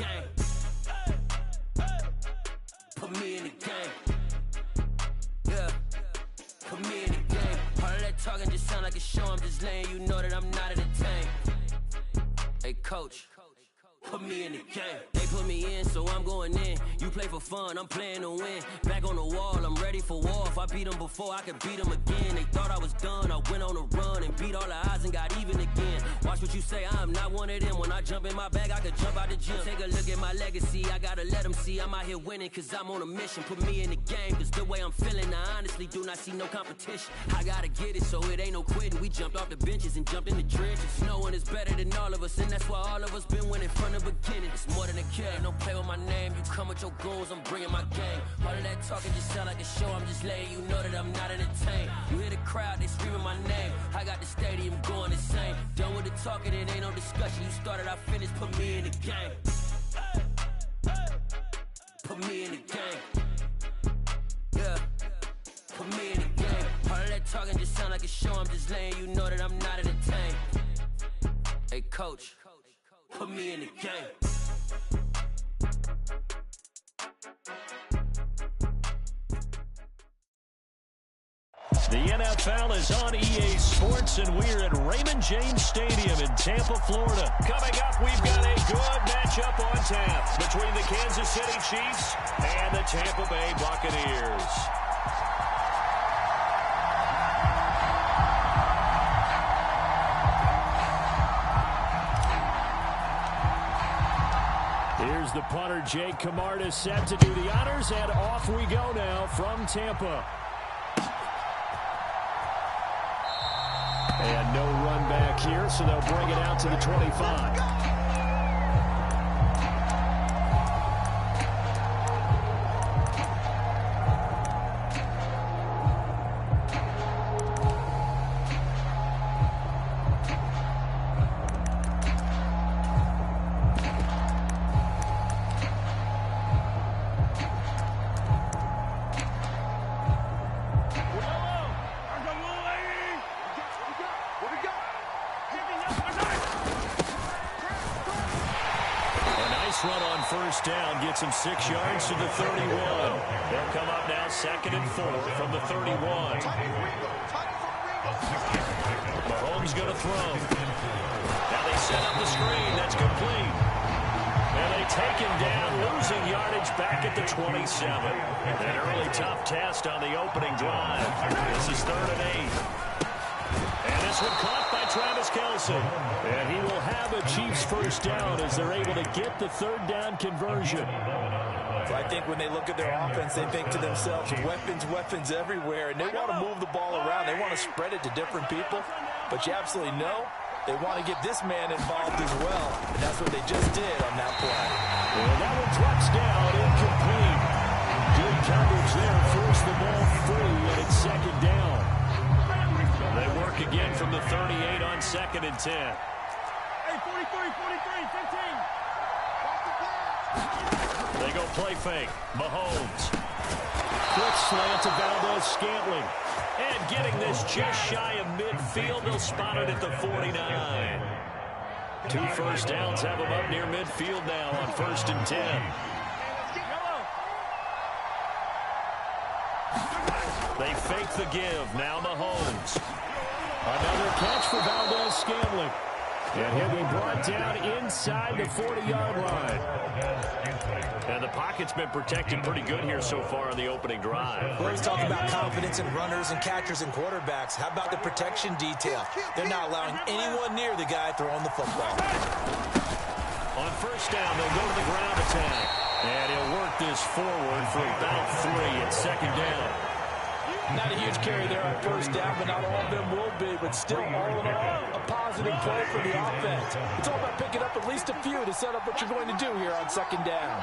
game. Put me in the game. Yeah. Put me in the game. All of that talking just sound like a show. I'm just letting you know that I'm not entertained. Hey, coach. Put me in the game. They put me in, so I'm going in. You play for fun, I'm playing to win. Back on the wall, I'm ready for war. If I beat them before, I could beat them again. They thought I was done, I went on a run and beat all the odds and got even again. Watch what you say, I'm not one of them. When I jump in my bag, I could jump out the gym. Take a look at my legacy, I gotta let them see I'm out here winning, cause I'm on a mission. Put me in the game, cause the way I'm feeling, I honestly do not see no competition. I gotta get it, so it ain't no quitting. We jumped off the benches and jumped in the trenches. No one is better than all of us, and that's why all of us been winning from the beginning. It's more than a kill, ain't no play with my name. You come with your goons, I'm bringing my game. All of that talking just sound like a show. I'm just letting you know that I'm not entertained. You hear the crowd, they screaming my name. I got the stadium going insane. Done with the talking, it ain't no discussion. You started, I finished, put me in the game. Put me in the game. Yeah. Put me in the game. All of that talking just sound like a show. I'm just letting you know that I'm not entertained. Hey, coach. Put me in the game. The NFL is on EA Sports, and we're at Raymond James Stadium in Tampa, Florida. Coming up, we've got a good matchup on tap between the Kansas City Chiefs and the Tampa Bay Buccaneers. Here's the punter, Jake Camarda, set to do the honors, and off we go now from Tampa. And no run back here, so they'll bring it out to the 25. Run on first down gets him 6 yards to the 31. They'll come up now 2nd and 4 from the 31. Mahomes going to throw. Now they set up the screen. That's complete. And they take him down, losing yardage back at the 27. An early tough test on the opening drive. This is 3rd and 8. And this one caught by Travis Kelce. And he will have a Chiefs first down as they're able to get the 3rd down conversion. So I think when they look at their offense, they think to themselves, weapons, weapons everywhere. And they want to move the ball around. They want to spread it to different people. But you absolutely know they want to get this man involved as well. And that's what they just did on that play. And that one drops down, incomplete. Good coverage there. Force the ball free, and it's 2nd down. They work again from the 38 on 2nd and 10. Hey, 43, 15. They go play fake. Mahomes. Quick slant to Valdez-Scantling. And getting this just shy of midfield. They'll spot it at the 49. 2 first downs have them up near midfield now on 1st and 10. They fake the give. Now Mahomes. Another catch for Valdez-Scantling. And he'll be brought down inside the 40-yard line. And the pocket's been protected pretty good here so far on the opening drive. We always talk about confidence in runners and catchers and quarterbacks. How about the protection detail? They're not allowing anyone near the guy throwing the football. On first down, they'll go to the ground attack. And he'll work this forward for about 3 at 2nd down. Not a huge carry there on first down, but not all of them will be. But still, all in all, a positive play for the offense. It's all about picking up at least a few to set up what you're going to do here on 2nd down.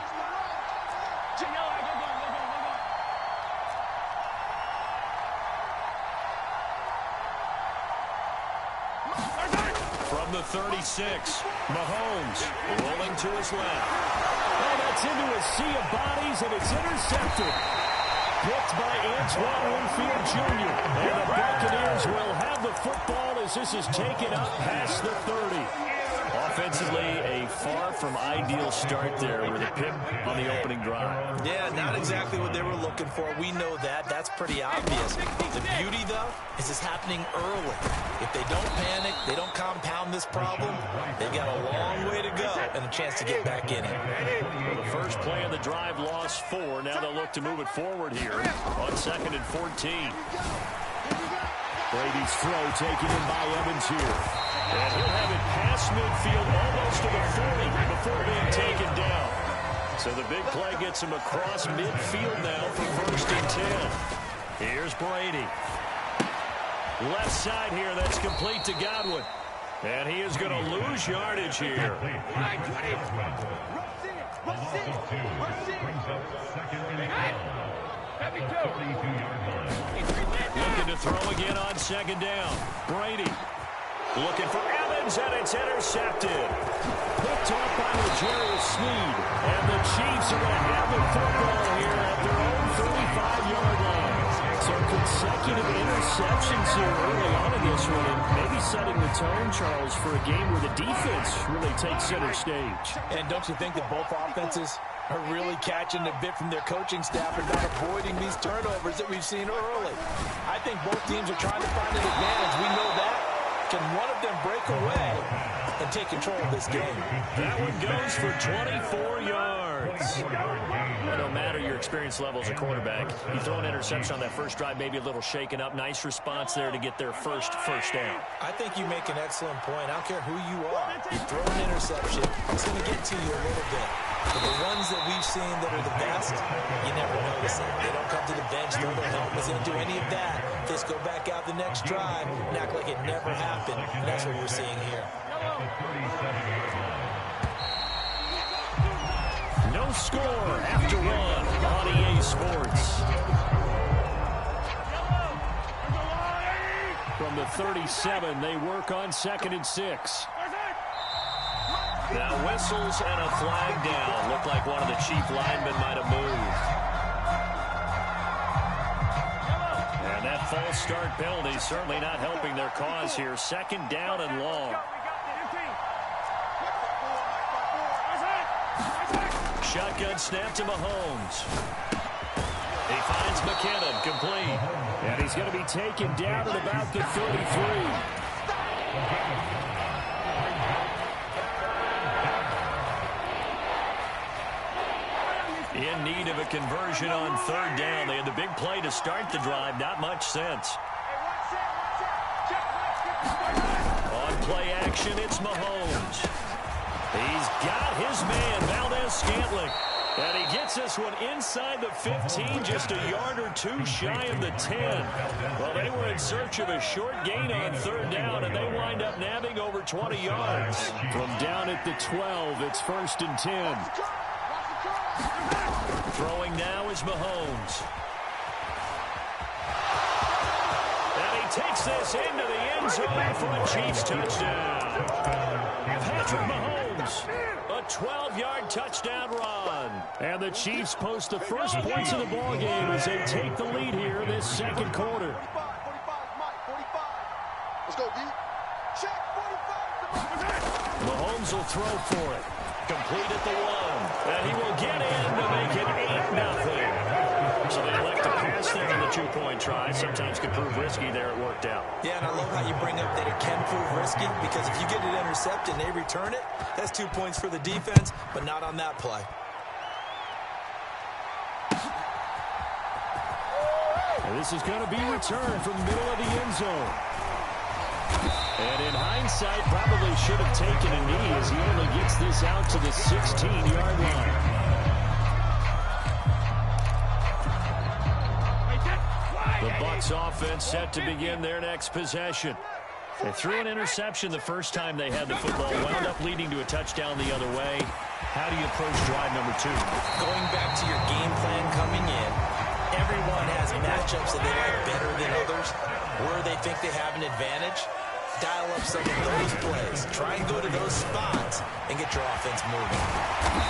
From the 36, Mahomes rolling to his left. Oh, that's into a sea of bodies, and it's intercepted. Picked by Antoine Winfield Jr. And the Buccaneers will have the football as this is taken up past the 30. offensively, a far from ideal start there with a pick on the opening drive. Yeah, not exactly what they were looking for. We know that. That's pretty obvious. The beauty, though, is it's happening early. If they don't panic, they don't compound this problem, they got a long way to go and a chance to get back in it. Well, the first play of the drive lost 4. Now they'll look to move it forward here on 2nd and 14. Brady's throw taken in by Evans here. And he'll have it past midfield almost to the 40 before being taken down. So the big play gets him across midfield now for 1st and 10. Here's Brady. Left side here, that's complete to Godwin. And he is going to lose yardage here. Looking to throw again on 2nd down. Brady looking for Evans, and it's intercepted. Picked off by L'Jarius Sneed. And the Chiefs are going to have the football here at their own 35-yard line. So consecutive interceptions here early on in this one, and maybe setting the tone, Charles, for a game where the defense really takes center stage. And don't you think that both offenses are really catching a bit from their coaching staff about avoiding these turnovers that we've seen early? I think both teams are trying to find an advantage. We know that. Can one of them break away and take control of this game? That one goes for 24 yards. Well, no matter your experience level as a quarterback, you throw an interception on that first drive, maybe a little shaken up. Nice response there to get their first down. I think you make an excellent point. I don't care who you are. You throw an interception, it's going to get to you a little bit. But the ones that we've seen that are the best, you never notice it. They don't come to the bench, throw their helmets, they don't do any of that. Just go back out the next drive and act like it never happened. And that's what we're seeing here. No score after 1 on EA Sports. From the 37, they work on 2nd and 6. Now whistles and a flag down. Looked like one of the Chief linemen might have moved. And that false start penalty certainly not helping their cause here. 2nd down and long. Shotgun snap to Mahomes. He finds McKinnon, complete. And he's going to be taken down at about the 33. In need of a conversion on 3rd down. They had the big play to start the drive. Not much sense. On play action, it's Mahomes. He's got his man, Valdez-Scantling. And he gets this one inside the 15, just a yard or 2 shy of the 10. Well, they were in search of a short gain on 3rd down, and they wind up nabbing over 20 yards. From down at the 12, it's 1st and 10. Throwing now is Mahomes. And he takes this into the end zone for a Chiefs touchdown. Patrick Mahomes, a 12-yard touchdown run. And the Chiefs post the first points of the ballgame as they take the lead here in this 2nd quarter. Let's go, D. Check 45. Mahomes will throw for it. Complete at the 1. And he will get in to make it 8-0. So they elect to pass there on the 2-point try. Sometimes can prove risky. There it worked out. Yeah, and I love how you bring up that it can prove risky, because if you get it intercepted and they return it, that's 2 points for the defense, but not on that play. And this is going to be returned from the middle of the end zone. And in hindsight, probably should have taken a knee as he only gets this out to the 16-yard line. The Bucs offense set to begin their next possession. They threw an interception the first time they had the football, wound up leading to a touchdown the other way. How do you approach drive number 2? Going back to your game plan coming in, everyone has matchups that they like better than others, where they think they have an advantage. Dial up some of those plays. Try and go to those spots and get your offense moving.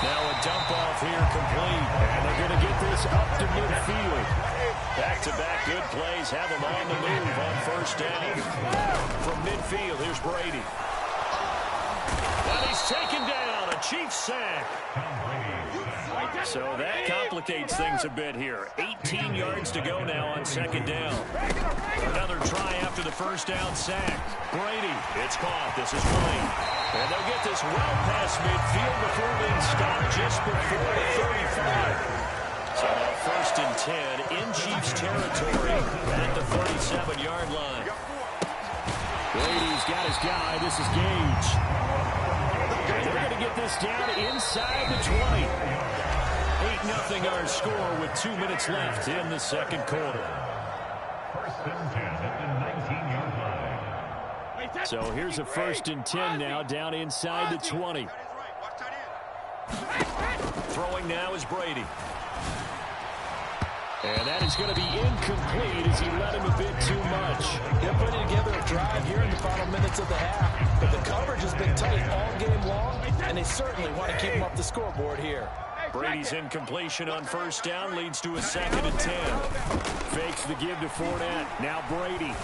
Now a dump off here complete. And they're going to get this up to midfield. Back-to-back good plays have them on the move on 1st down. From midfield, here's Brady. And he he's taken down. A Chiefs sack. So that complicates things a bit here. 18 yards to go now on second down. Another try after the first down sack. Brady, it's caught. This is White. And they'll get this well past midfield before being stopped just before the 35. So now 1st and 10 in Chiefs territory at the 37-yard line. Brady's got his guy. This is Gage. And they're going to get this down inside the 20. 8-0 our score with 2 minutes left in the second quarter. So here's a 1st and 10 now down inside the 20. Throwing now is Brady. And that is going to be incomplete as he let him a bit too much. They're putting together a drive here in the final minutes of the half. But the coverage has been tight all game long, and they certainly want to keep them up the scoreboard here. Brady's incompletion on 1st down leads to a 2nd and 10. Fakes the give to Fournette. Now Brady.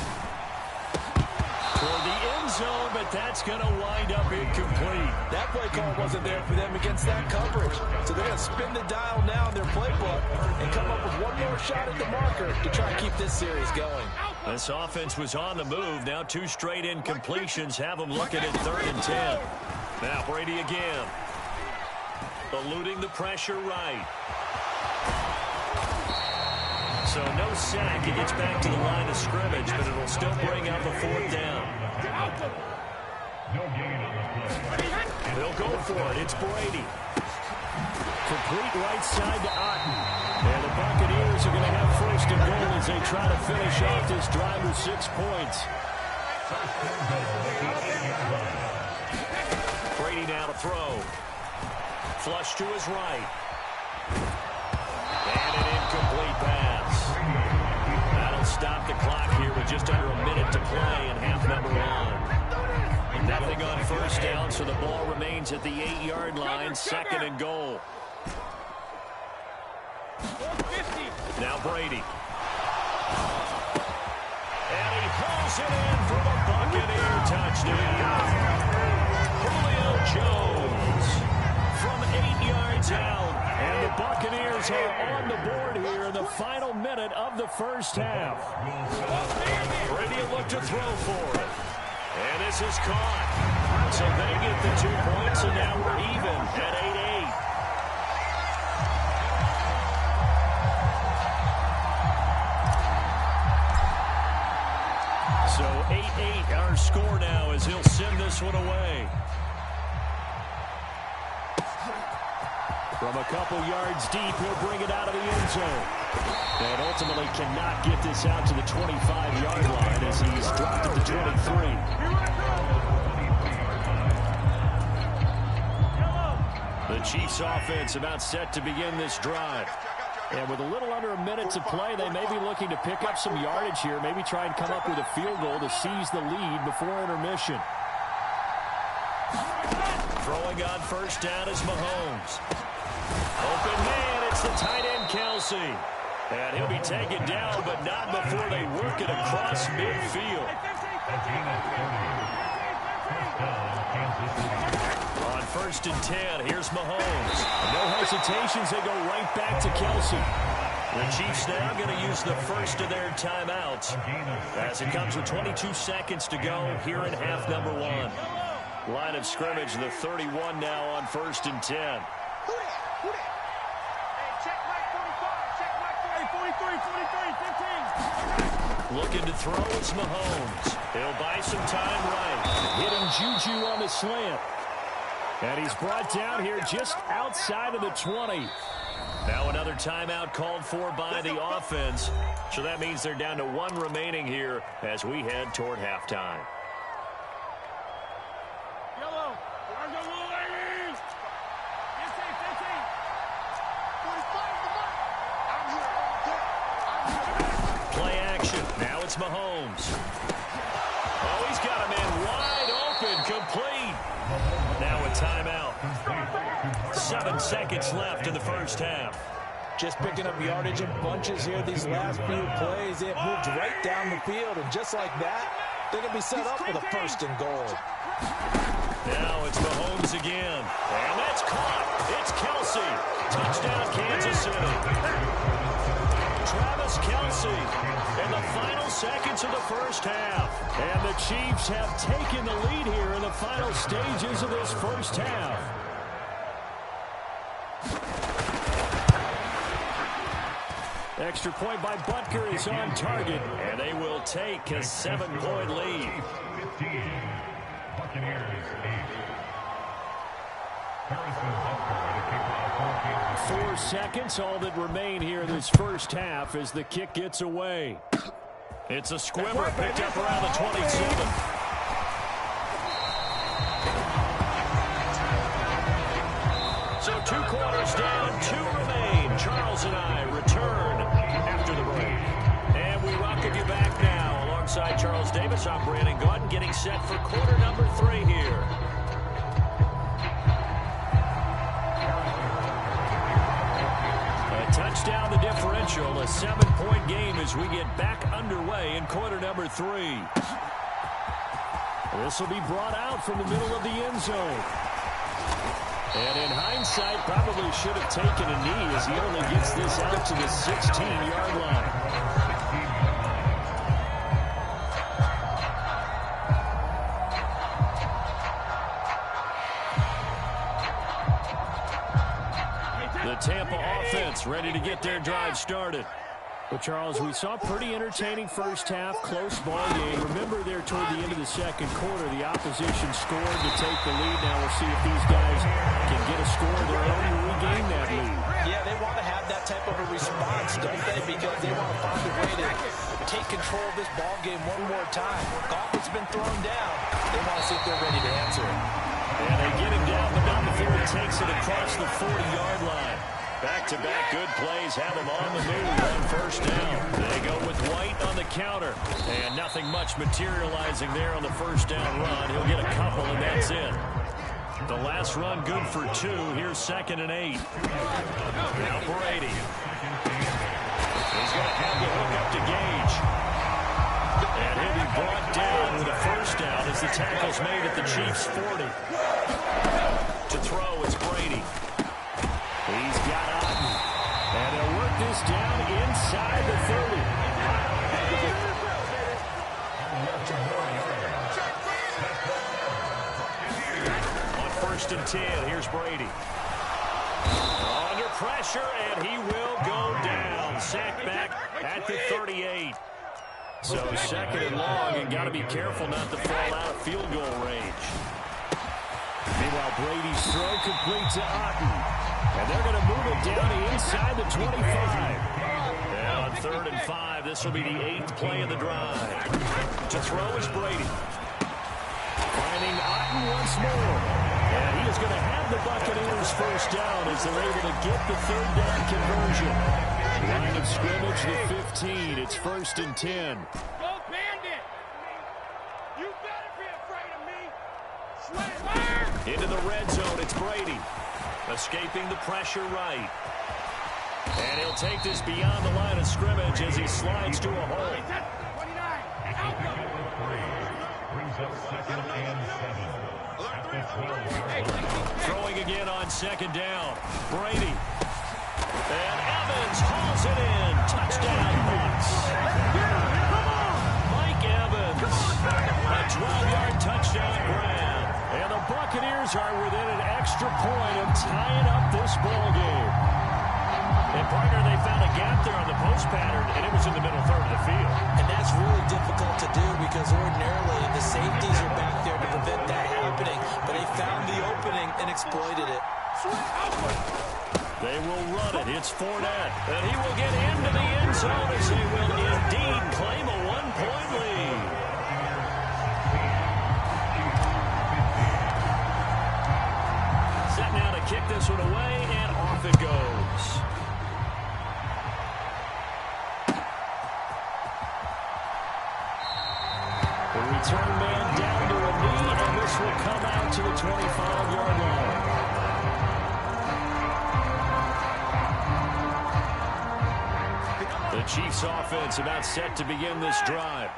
Toward the end zone, but that's going to wind up incomplete. That play call wasn't there for them against that coverage. So they're going to spin the dial now in their playbook and come up with one more shot at the marker to try and keep this series going. This offense was on the move. Now 2 straight incompletions have them looking at 3rd and 10. Now Brady again. Eluding the pressure right. So no sack. He gets back to the line of scrimmage, but it'll still bring up a 4th down. They'll go for it. It's Brady. Complete right side to Otten. And the Buccaneers are going to have 1st and goal as they try to finish off this drive with 6 points. Brady now to throw. Flush to his right. And an incomplete pass. That'll stop the clock here with just under a minute to play in half number 1. Nothing on 1st down, so the ball remains at the 8-yard line, 2nd and goal. Now Brady. And he pulls it in for the Buccaneer touchdown. Julio Jones from 8 yards out. And the Buccaneers are on the board here in the final minute of the first half. Brady a look to throw for it. And this is caught. So they get the 2 points, and now we're even at 8-8. So 8-8 our score now as he'll send this one away. From a couple yards deep, he'll bring it out of the end zone. And ultimately cannot get this out to the 25-yard line as he's dropped at the 23. The Chiefs offense about set to begin this drive. And with a little under a minute to play, they may be looking to pick up some yardage here, maybe try and come up with a field goal to seize the lead before intermission. Throwing on 1st down is Mahomes. Open man, it's the tight end Kelsey. And he'll be taken down, but not before they work it across midfield. On 1st and 10, here's Mahomes. No hesitations, they go right back to Kelsey. The Chiefs now going to use the first of their timeouts as it comes with 22 seconds to go here in half number 1. Line of scrimmage, the 31 now on 1st and 10. Looking to throw, it's Mahomes. He'll buy some time right. Hitting Juju on the slant. And he's brought down here just outside of the 20. Now another timeout called for by the offense. So that means they're down to 1 remaining here as we head toward halftime. Play action. Now it's Mahomes. Oh, he's got a man wide open, complete. Now a timeout. 7 seconds left in the first half. Just picking up yardage in bunches here these last few plays. They have moved right down the field, and just like that, they're going to be set up with a 1st and goal. Now it's Mahomes again. And that's caught. It's Kelce. Touchdown, Kansas City. Travis Kelce in the final seconds of the first half. And the Chiefs have taken the lead here in the final stages of this first half. Extra point by Butker is on target, and they will take a 7-point lead. 4 seconds, all that remain here in this first half as the kick gets away. It's a squibber picked up around the 27. So 2 quarters down, 2 remain. Charles and I return after the break. And we welcome you back now. Alongside Charles Davis, I'm Brandon Gaudin, getting set for quarter number 3 here. A touchdown the differential, a 7-point game as we get back underway in quarter number 3. This will be brought out from the middle of the end zone. And in hindsight, probably should have taken a knee as he only gets this out to the 16-yard line. The Tampa offense ready to get their drive started. Well, Charles, we saw a pretty entertaining first half, close ball game. Remember there toward the end of the second quarter, the opposition scored to take the lead. Now we'll see if these guys can get a score of their own and regain that lead. Yeah, they want to have that type of a response, don't they? Because they want to find a way to take control of this ball game one more time. Gauntlet's been thrown down. They want to see if they're ready to answer it. And they get him down, but not before he takes it across the 40-yard line. Back-to-back good plays have him on the move on first down. They go with White on the counter. And nothing much materializing there on the first down run. He'll get a couple, and that's it. The last run good for 2. Here's 2nd and 8. Now Brady. He's going to have the hook up to Gage. And he'll be brought down with a first down as the tackle's made at the Chiefs' 40. To throw is Brady. He's got Otten. And he'll work this down inside the 30. On 1st and 10, here's Brady. Under pressure, and he will go down. Sacked back at the 38. So 2nd and long, and got to be careful not to fall out of field goal range. Meanwhile, Brady's throw complete to Otten. And they're going to move it down to inside the 25. And on 3rd and 5, this will be the 8th play of the drive. To throw is Brady. Finding Otten once more. And he is going to have the Buccaneers first down as they're able to get the 3rd down conversion. Line of scrimmage, the 15. It's 1st and 10. Go Bandit! You better be afraid of me! Swear! Into the red zone, it's Brady. Escaping the pressure right. And he'll take this beyond the line of scrimmage as he slides to a hole. 29! Out go! Brings up 2nd and 7. Throwing again on 2nd down. Brady. And Evans hauls it in. Touchdown Bucs. Mike Evans. A 12-yard touchdown grab. And the Buccaneers are within an extra point of tying up this ball game. And partner, they found a gap there on the post pattern, and it was in the middle third of the field. And that's really difficult to do because ordinarily the safeties are back there to prevent that happening. But they found the opening and exploited it. They will run it. It's Fournette. And he will get into the end zone as they will indeed claim a 1-point lead. Set now to kick this one away, and off it goes. The return man down to a knee, and this will come out to the 25-yard line. The Chiefs offense about set to begin this drive.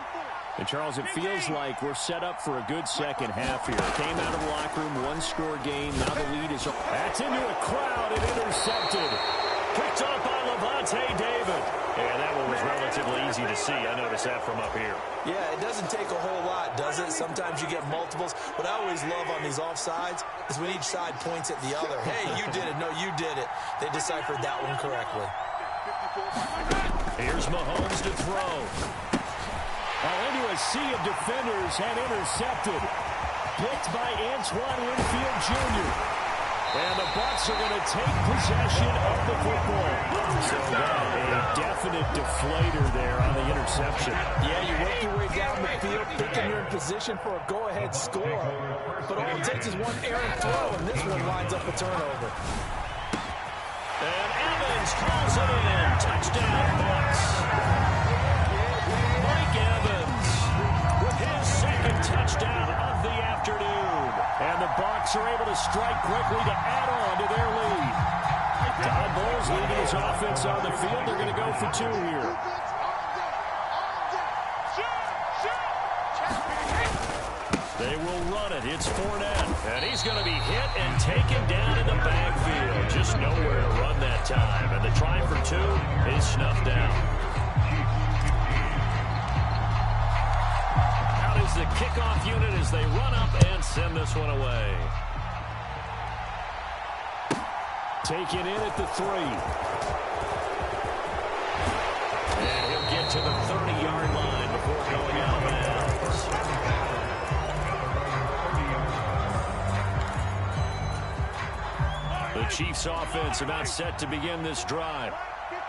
And, Charles, it feels like we're set up for a good second half here. Came out of the locker room, one-score game. Now the lead is... That's into a crowd and intercepted. Picked up by Lavonte David. Yeah, that one was relatively easy to see. I noticed that from up here. Yeah, it doesn't take a whole lot, does it? Sometimes you get multiples. What I always love on these offsides is when each side points at the other. Hey, you did it. No, you did it. They deciphered that one correctly. Here's Mahomes to throw. Into a sea of defenders and intercepted. Picked by Antoine Winfield Jr. And the Bucs are going to take possession of the football. So a definite deflator there on the interception. Yeah, you work your way down the field, thinking you're in position for a go-ahead score. But all it takes is one errant throw, and this one lines up a turnover. And Evans calls it in. Touchdown, Bucs. Mike Evans with his second touchdown of the afternoon. And the Bucs are able to strike quickly to add on to their lead. Todd Bowles leading his offense on the field. They're going to go for two here. They will run it. It's Fournette. And he's going to be hit and taken down in the backfield. Just nowhere to run that time. And the try for two is snuffed out. Out is the kickoff unit as they run up and send this one away. Taken in at the 3. And he'll get to the 30-yard line before going out of bounds. The Chiefs offense about set to begin this drive.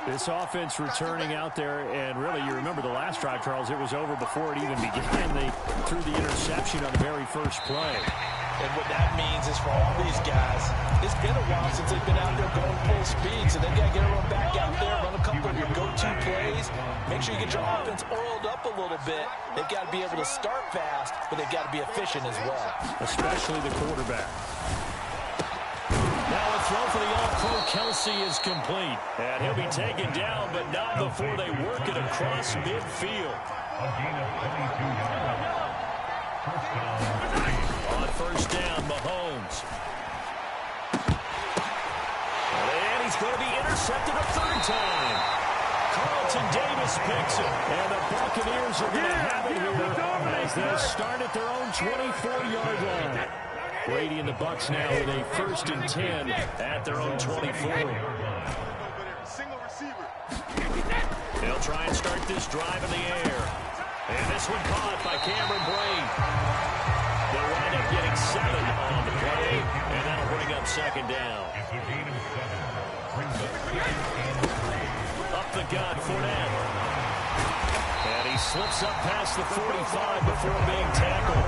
This offense returning out there, and really, you remember the last drive, Charles, it was over before it even began. They threw the interception on the very first play. And what that means is for all these guys, it's been a while since they've been out there going full speed, so they've got to get everyone back out there, run a couple of your go-to plays, make sure you get your offense oiled up a little bit. They've got to be able to start fast, but they've got to be efficient as well. Especially the quarterback. Now a throw for the All-Pro Kelsey is complete. And he'll be taken down, but not before they work it across midfield. On first down, Mahomes. And he's going to be intercepted a third time. Carlton Davis picks it. And the Buccaneers are going to have it here as they start at their own 24-yard line. Brady and the Bucs now with a 1st and 10 at their own 24. They'll try and start this drive in the air. And this one caught by Cameron Brate. They'll wind up getting 7 on the play, and that'll bring up second down. Up the gut, Fournette. And he slips up past the 45 before being tackled.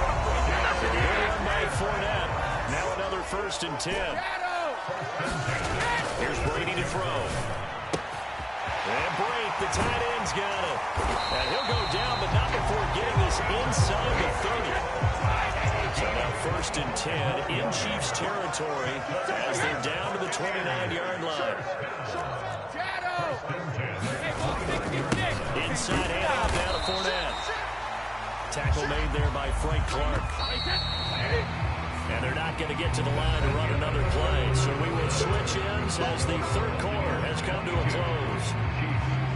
Run by Fournette. Now another 1st and 10. Here's Brady to throw. And Brate, the tight end's got it. And he'll go down, but not before getting this inside the 30. So now 1st and 10 in Chiefs territory as they're down to the 29-yard line. Inside handoff down to Fournette. Tackle made there by Frank Clark. And they're not going to get to the line to run another play. So we will switch ends as the third quarter has come to a close.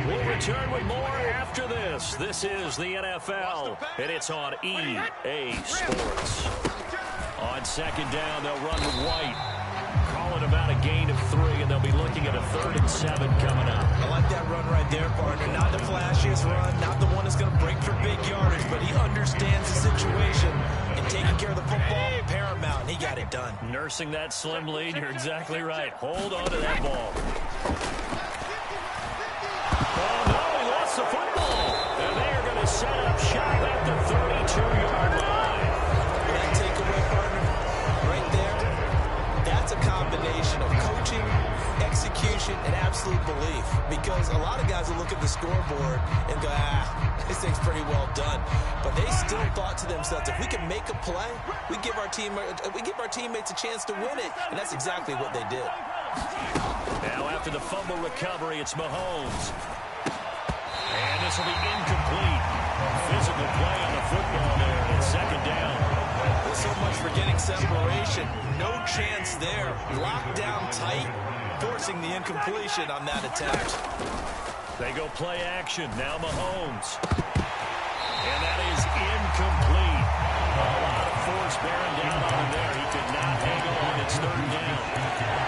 We'll return with more after this. This is the NFL, and it's on EA Sports. On second down, they'll run with White. Call it about a gain of 3, and they'll be looking at a 3rd and 7 coming up. I like that run right there, partner. Not the flashiest run, not the one that's going to break for big yardage, but he understands the situation, and taking care of the football, paramount, and he got it done. Nursing that slim lead, you're exactly right. Hold on to that ball. Oh, no, he lost the football. And they are going to set up shop at the 32-yard line. That takeaway, partner, right there, that's a combination of coaching, execution, and absolute belief. Because a lot of guys will look at the scoreboard and go, this thing's pretty well done. But they still thought to themselves, if we can make a play, we give our teammates a chance to win it. And that's exactly what they did. Now after the fumble recovery, it's Mahomes. And this will be incomplete. physical play on the football there, and it's second down. Well, so much for getting separation. No chance there. Locked down tight, forcing the incompletion on that attempt. They go play action. Now Mahomes. And that is incomplete. A lot of force bearing down on him there. He could not hang on. It's third down.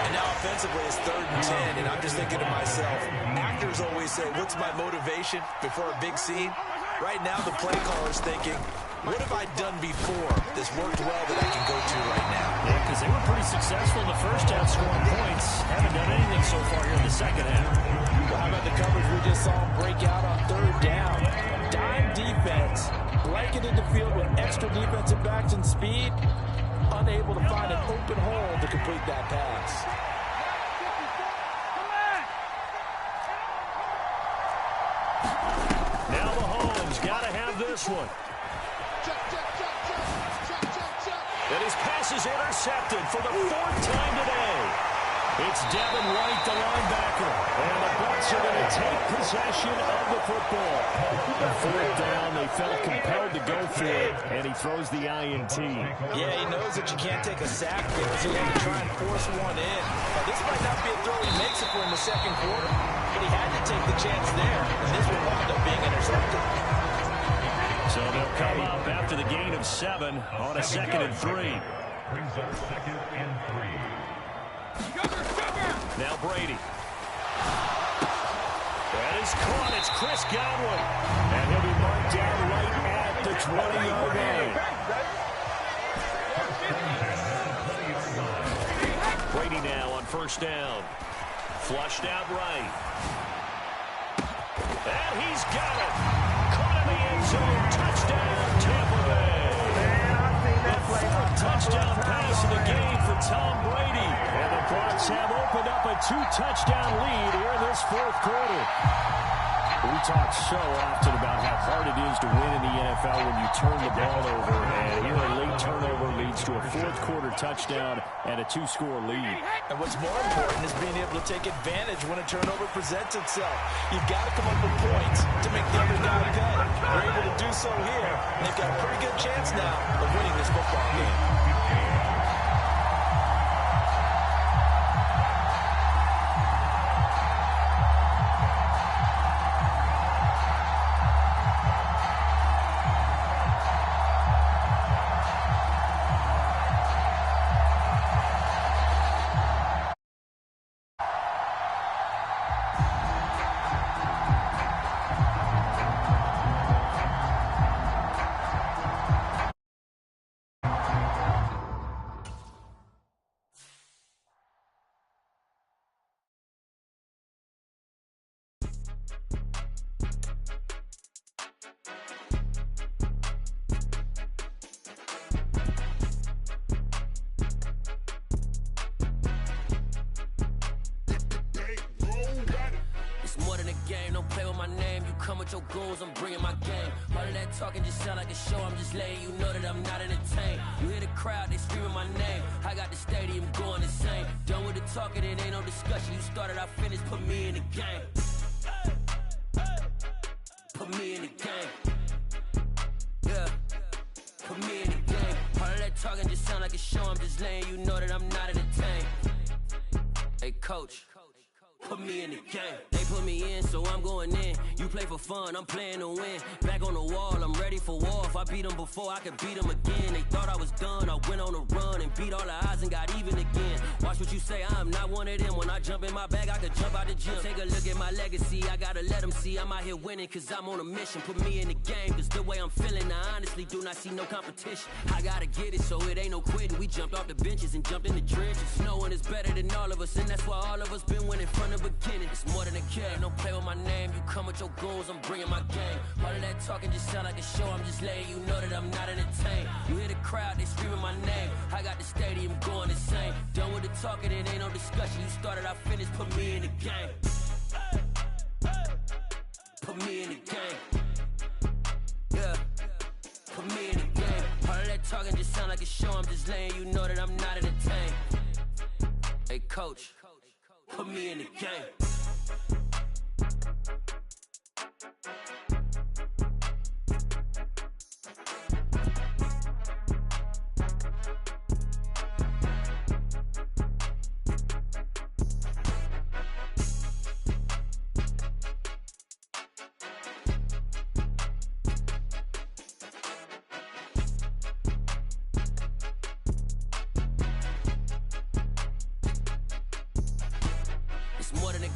And now offensively it's 3rd and 10, and I'm just thinking to myself, actors always say, what's my motivation before a big scene? Right now the play caller's thinking, what have I done before this worked well that I can go to right now? Yeah, because they were pretty successful in the first half scoring points. Haven't done anything so far here in the second half. Well, how about the coverage we just saw him break out on 3rd down? Dime defense, blanketed the field with extra defensive backs and speed, unable to find an open hole to complete that pass. Now Mahomes got to have this one. And his pass is intercepted for the 4th time today. It's Devin White, the linebacker. And the Bucs are going to take possession of the football. The 4th down, they felt compelled to go for it, and he throws the INT. Yeah, he knows that you can't take a sack there, so he had to try and force one in. Now, this might not be a throw he makes it for in the second quarter, but he had to take the chance there, and this one wound up being intercepted. So they'll come up after the gain of 7 on a 2nd and 3. Brings up 2nd and 3. Now Brady. That is caught. It's Chris Godwin. And he'll be marked down right at the 20-yard line. Brady now on 1st down. Flushed out right. And he's got it. Caught in the end zone. Touchdown, Tampa Bay. The 4th touchdown pass of the game for Tom Brady. And the Bucs have opened up a 2-touchdown lead here in this 4th quarter. We talk so often about how hard it is to win in the NFL when you turn the ball over. And here a late turnover leads to a 4th quarter touchdown and a 2-score lead. And what's more important is being able to take advantage when a turnover presents itself. You've got to come up with points to make the other guy pay. They're able to do so here, and they've got a pretty good chance now of winning this football game. Your goals, I'm bringing my game. All of that talking just sound like a show. I'm just letting you know that I'm not entertained. You hear the crowd, they screaming my name. I got the stadium going insane. Done with the talking, it ain't no discussion. You started, I finished, put me in the game. Put me in the game. Yeah, put me in the game. All of that talking just sound like a show. I'm just letting you know that I'm not entertained. Hey, coach. Put me in the game. They put me in, so I'm going in. You play for fun, I'm playing to win. Back on the wall, I'm ready for war. If I beat them before, I could beat them again. They thought I was done, I went on a run and beat all the odds and got even again. Watch what you say, I'm not one of them. When I jump in my bag, I could jump out the gym. Take a look at my legacy, I gotta let them see I'm out here winning, cause I'm on a mission. Put me in the game, cause the way I'm feeling, I honestly do not see no competition. I gotta get it, so it ain't no quitting. We jumped off the benches and jumped in the trenches. No one is better than all of us, and that's why all of us been winning from the beginning. It's more than a game, don't play with my name. You come with your goons, I'm bringing my game. All of that talking just sound like a show. I'm just letting you know that I'm not entertained. You hear the crowd, they screaming my name. I got the stadium going insane. Done with the talking, it ain't no discussion. You started, I finished, put me in the game. Put me in the game. Yeah, put me in the game. All of that talking just sound like a show. I'm just letting you know that I'm not entertained. Hey, coach, put me in the game.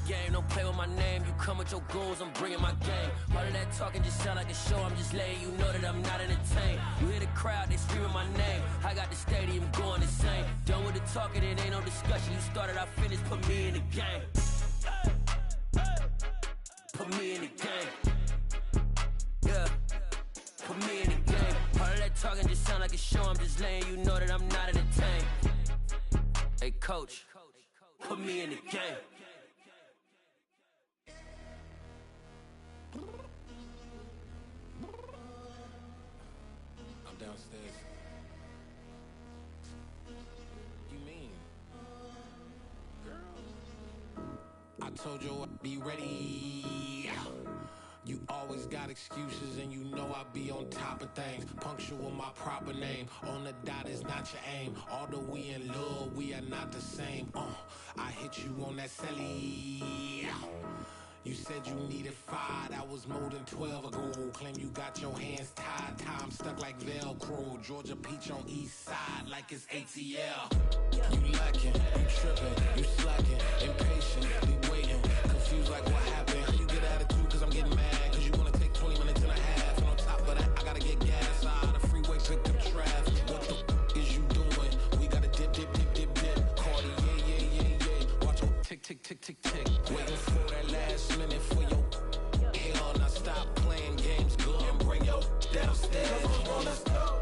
game. Don't play with my name. You come with your goons, I'm bringing my game. All of that talking just sound like a show. I'm just letting you know that I'm not entertained. You hear the crowd, they screaming my name. I got the stadium going insane. Done with the talking, it ain't no discussion. You started, I finished, put me in the game. Put me in the game. Yeah. Put me in the game. All of that talking just sound like a show. I'm just letting you know that I'm not entertained. Hey, coach, put me in the game. I'm downstairs. You mean? Girl, I told you I'd be ready. You always got excuses and you know I be on top of things. Punctual my proper name. On the dot is not your aim. Although we in love, we are not the same. I hit you on that celly. You said you needed 5, that was more than 12 ago. Claim you got your hands tied, time stuck like Velcro. Georgia Peach on east side like it's ATL. You lacking, you tripping, you slacking, impatient, be waiting, confused like what happened. How you get attitude cause I'm getting mad, cause you wanna take 20 minutes and a half. And on top of that, I gotta get gas out of the freeway, pick up traffic. What the is you doing? We gotta dip, dip, dip, dip, dip. Cardi, yeah. Watch your tick, tick, tick, tick, tick. Waiting for that last minute for your hell. Now stop playing games, go and bring your downstairs. Come on, let's go.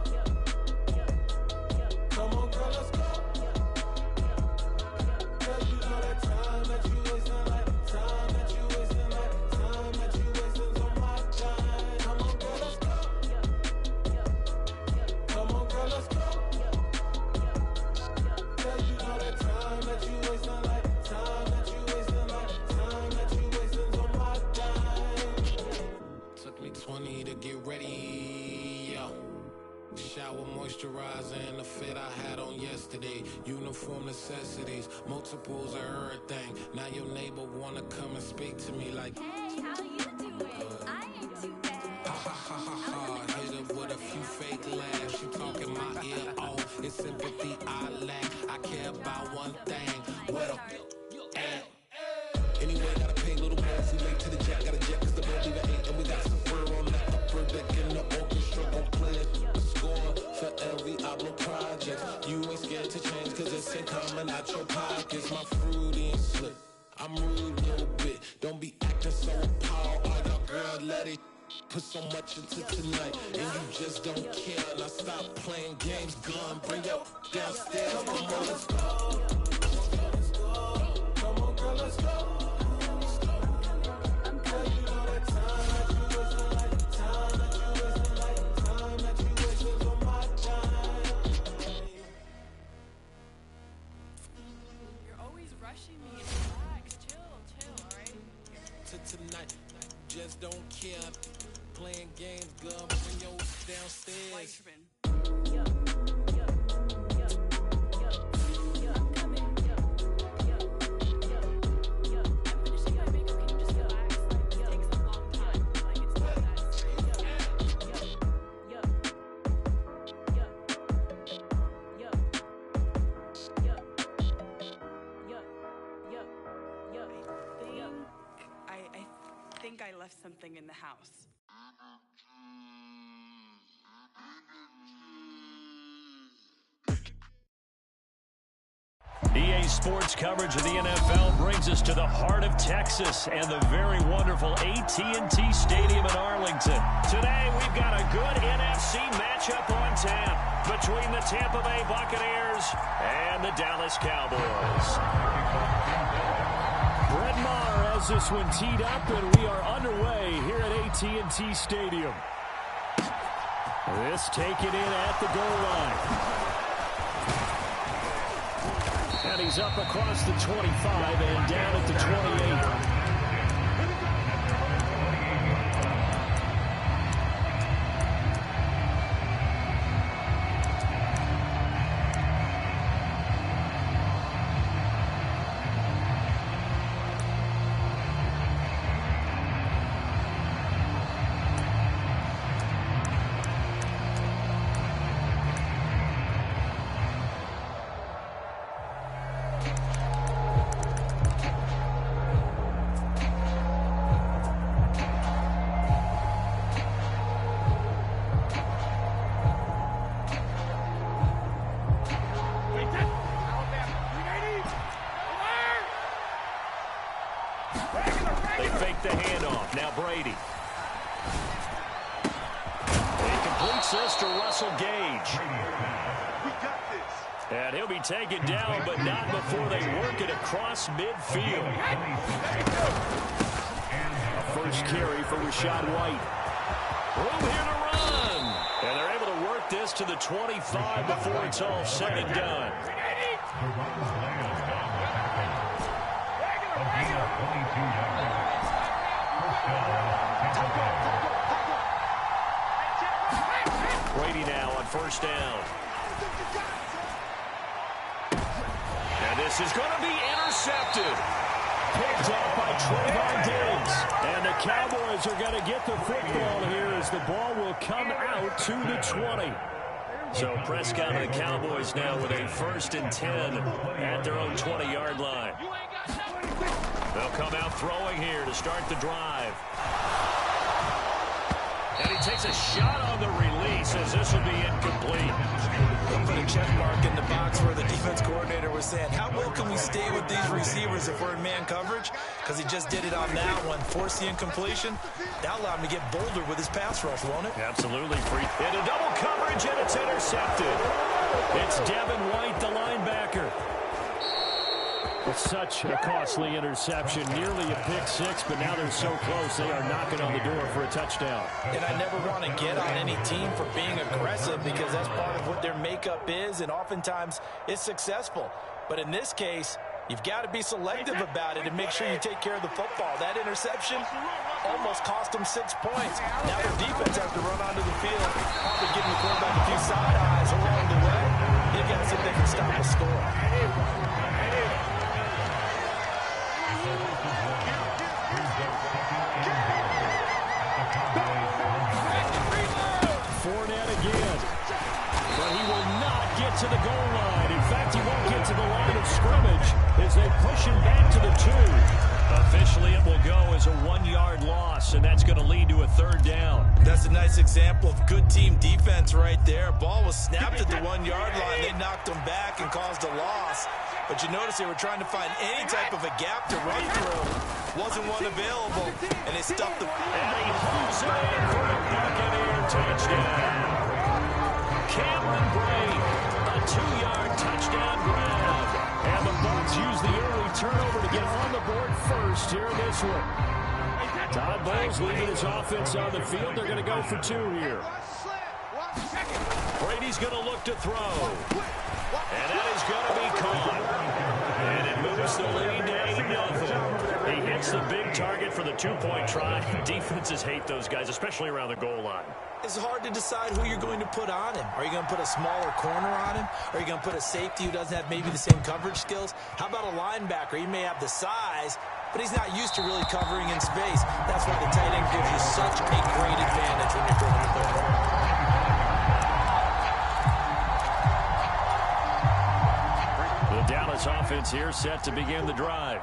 Come on, girl, let's go. Cause you know that time that you wasting, like time that you wasting, like time that you wasting on my time. Come on, girl, let's go. Come on, girl, let's go. Cause you know that time that you wasting, like time that you wasting, like time that you wasting on my time. Took me 20 to get ready, yo. Shower moisturizer and the fit I had on yesterday. Uniform necessities, multiples of everything. Now your neighbor wanna come and speak to me like, hey, how you doing? I ain't too bad. ha ha ha ha ha. Hit her with a few fake laughs. She talking my ear off. It's sympathy I lack. I care about one thing. What up? Anyway, gotta pay a little more if we late to the jack. Gotta jet cause the boat leave at 8. And we got some fur on the upper deck in the orchestra. Gon' play a score for every album project. You ain't scared to change cause it's ain't coming out your pockets. My fruity and slick. I'm rude a little bit. Don't be acting so appalled. All y'all girl, let it put so much into tonight. And you just don't care. Now stop playing games, gun. Bring your downstairs. Come on, let's go. Come on, girl, let's go. Tonight, just don't care. Playing games, girl, bring your downstairs. I left something in the house. EA Sports coverage of the NFL brings us to the heart of Texas and the very wonderful AT&T Stadium in Arlington. Today, we've got a good NFC matchup on tap between the Tampa Bay Buccaneers and the Dallas Cowboys. Brett Maher has this one teed up, and we are underway here at AT&T Stadium. This taken in at the goal line. And he's up across the 25 and down at the 28. They fake the handoff. Now Brady. He completes this to Russell Gage. And he'll be taken down, but not before they work it across midfield. A first carry for Rachaad White. Room here to run. And they're able to work this to the 25 before it's all said and done. Brady now on first down. And this is going to be intercepted. Picked off by Trevon Diggs. And the Cowboys are going to get the football here as the ball will come out to the 20. So Prescott and the Cowboys now with a 1st and 10 at their own 20-yard line. They'll come out throwing here to start the drive. And he takes a shot on the release as this will be incomplete. They'll put a check mark in the box where the defense coordinator was saying, how well can we stay with these receivers if we're in man coverage? Because he just did it on that one, forced the incompletion. That allowed him to get bolder with his pass rush, won't it? Absolutely. Free. Into double coverage, and it's intercepted. It's Devin White, the linebacker. It's such a costly interception, nearly a pick six, but now they're so close they are knocking on the door for a touchdown. And I never want to get on any team for being aggressive because that's part of what their makeup is, and oftentimes it's successful. But in this case, you've got to be selective about it and make sure you take care of the football. That interception almost cost them 6 points. Now their defense has to run onto the field, probably giving the quarterback a few side eyes along the way. They've got to see if they can stop the score. Fournette again. But he will not get to the goal line. In fact, he won't get to the line of scrimmage as they push him back to the 2. Officially, it will go as a 1-yard loss, and that's going to lead to a 3rd down. That's a nice example of good team defense right there. Ball was snapped at the 1-yard line. They knocked him back and caused a loss. But you notice they were trying to find any type of a gap to run through. Wasn't one available, and they stuffed the... And he pulls it in for a Buccaneer touchdown. Cameron Brate, a 2-yard touchdown grab. And the Bucs use the early turnover to get on the board first here in this one. Todd Bowles leading his offense on the field. They're going to go for 2 here. Brady's going to look to throw. And that is going to be caught. And it moves the lead to 8-0. He hits the big target for the 2-point try. Defenses hate those guys, especially around the goal line. It's hard to decide who you're going to put on him. Are you going to put a smaller corner on him? Are you going to put a safety who doesn't have maybe the same coverage skills? How about a linebacker? He may have the size, but he's not used to really covering in space. That's why the tight end gives you such a great advantage when you're throwing the football. The Dallas offense here set to begin the drive.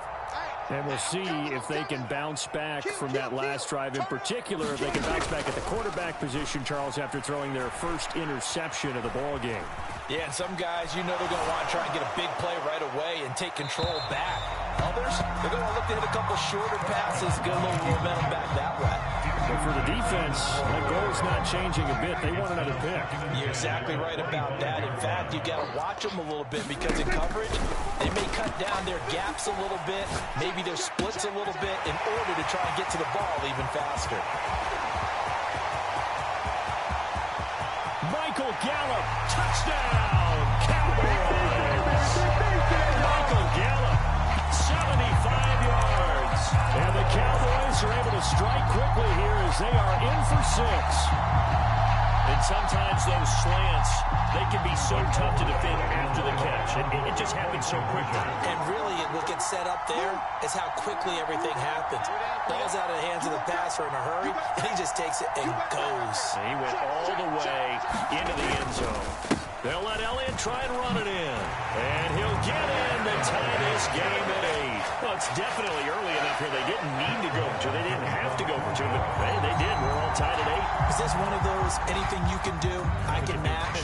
And we'll see if they can bounce back from that last drive. In particular, if they can bounce back at the quarterback position, Charles, after throwing their first interception of the ball game. Yeah, and some guys, you know they're going to want to try and get a big play right away and take control back. Others, they're going to look to hit a couple shorter passes, get a little momentum back that way. But for the defense, that goal is not changing a bit. They want another pick. You're exactly right about that. In fact, you got to watch them a little bit because in coverage, they may cut down their gaps a little bit, maybe their splits a little bit in order to try and get to the ball even faster. Michael Gallup, touchdown, Cowboys! Michael Gallup, 75 yards. And the Cowboys are able to strike quickly here as they are in for 6. And sometimes those slants, they can be so tough to defend after the catch. It just happens so quickly. And really, what gets set up there is how quickly everything happens. Ball's out of the hands of the passer in a hurry, and he just takes it and goes. And he went all the way into the end zone. They'll let Elliott try and run it in. And he'll get in to tie this game at 8. Well, it's definitely early enough here. They didn't need to go for 2. They didn't have to go for 2, but hey, they did. We're all tied at 8. Is this one of those anything you can do, I can match?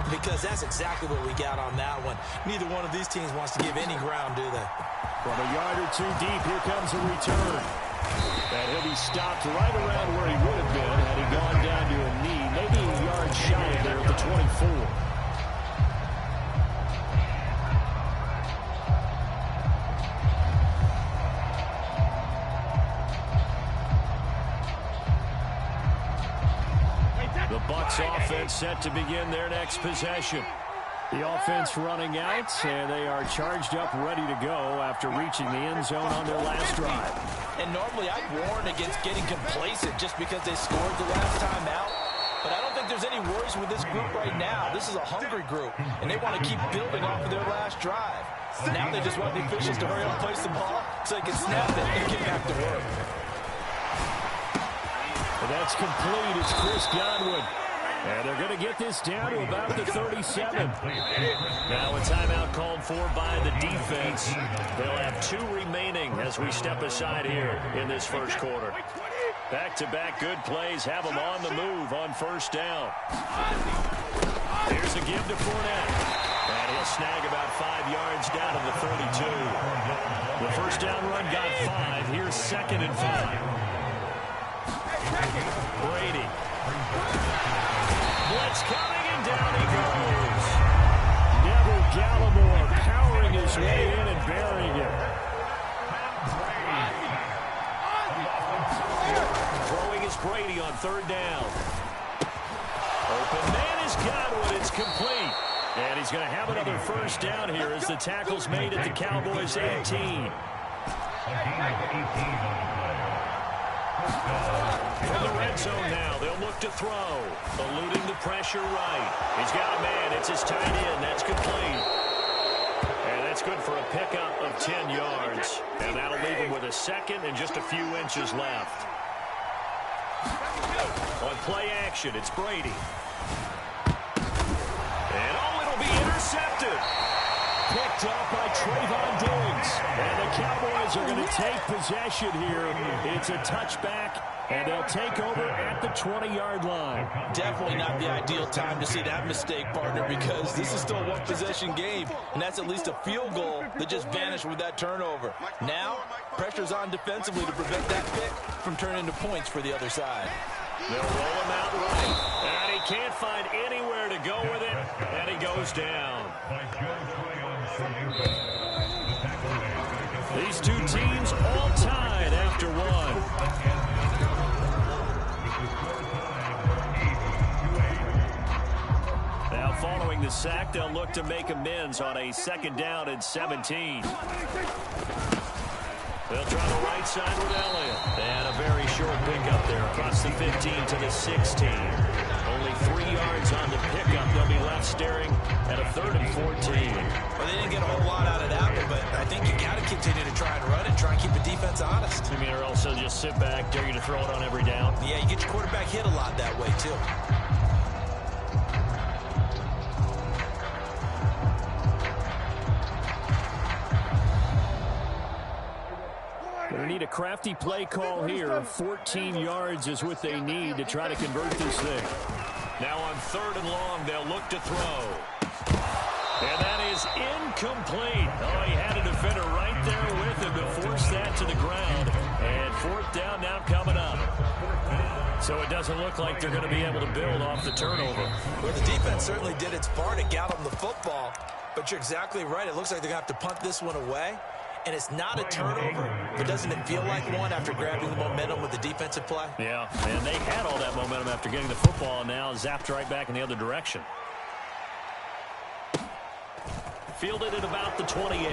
Because that's exactly what we got on that one. Neither one of these teams wants to give any ground, do they? From a yard or two deep, here comes a return. And he'll be stopped right around where he would have been had he gone down to a knee. Maybe a yard shy of there at the 24. The Bucs offense set to begin their next possession. The offense running out, and they are charged up, ready to go after reaching the end zone on their last drive. And normally I'd warn against getting complacent just because they scored the last time out. But I don't think there's any worries with this group right now. This is a hungry group, and they want to keep building off of their last drive. Now they just want the officials to hurry up and place the ball so they can snap it and get back to work. And that's complete. It's Chris Godwin. And they're going to get this down to about the 37. Now a timeout called for by the defense. They'll have 2 remaining as we step aside here in this first quarter. Back-to-back good plays have them on the move on first down. Here's a give to Fournette. And he'll snag about 5 yards down to the 32. The first down run got 5. Here's 2nd and 5. Brady. Blitz coming, and down he goes. Neville Gallimore powering his way in and burying it. Throwing is Brady on 3rd down. Open man is Godwin. It's complete. And he's going to have another first down here as the tackle's made at the Cowboys 18. From the red zone now, they'll look to throw. Eluding the pressure right. He's got a man. It's his tight end. That's complete. And that's good for a pickup of 10 yards. And that'll leave him with a 2nd and just a few inches left. On play action, it's Brady. And it'll be intercepted. Picked up by Trayvon Diggs. And the Cowboys are going to take possession here. It's a touchback, and they'll take over at the 20-yard line. Definitely not the ideal time to see that mistake, partner, because this is still a one-possession game, and that's at least a field goal that just vanished with that turnover. Now, pressure's on defensively to prevent that pick from turning into points for the other side. They'll roll him out right, and he can't find anywhere to go with it, and he goes down. These two teams all tied after one. Now following the sack, they'll look to make amends on a 2nd down and 17. They'll try the right side with Elliott. And a very short pickup there across the 15 to the 16. Only 3 yards on the pickup. They'll be left staring at a 3rd and 14. Well, they didn't get a whole lot out of that one, but I think you got to continue to try and run it, try and keep the defense honest. You mean, or else they'll just sit back, dare you to throw it on every down? Yeah, you get your quarterback hit a lot that way, too. They need a crafty play call here. 14 yards is what they need to try to convert this thing. Now on 3rd and long, they'll look to throw. And that is incomplete. Oh, he had a defender right there with him to force that to the ground. And 4th down now coming up. So it doesn't look like they're going to be able to build off the turnover. Well, the defense certainly did its part. It got them the football. But you're exactly right. It looks like they're going to have to punt this one away. And it's not a turnover, but doesn't it feel like one after grabbing the momentum with the defensive play? Yeah, and they had all that momentum after getting the football, and now zapped right back in the other direction. Fielded at about the 28.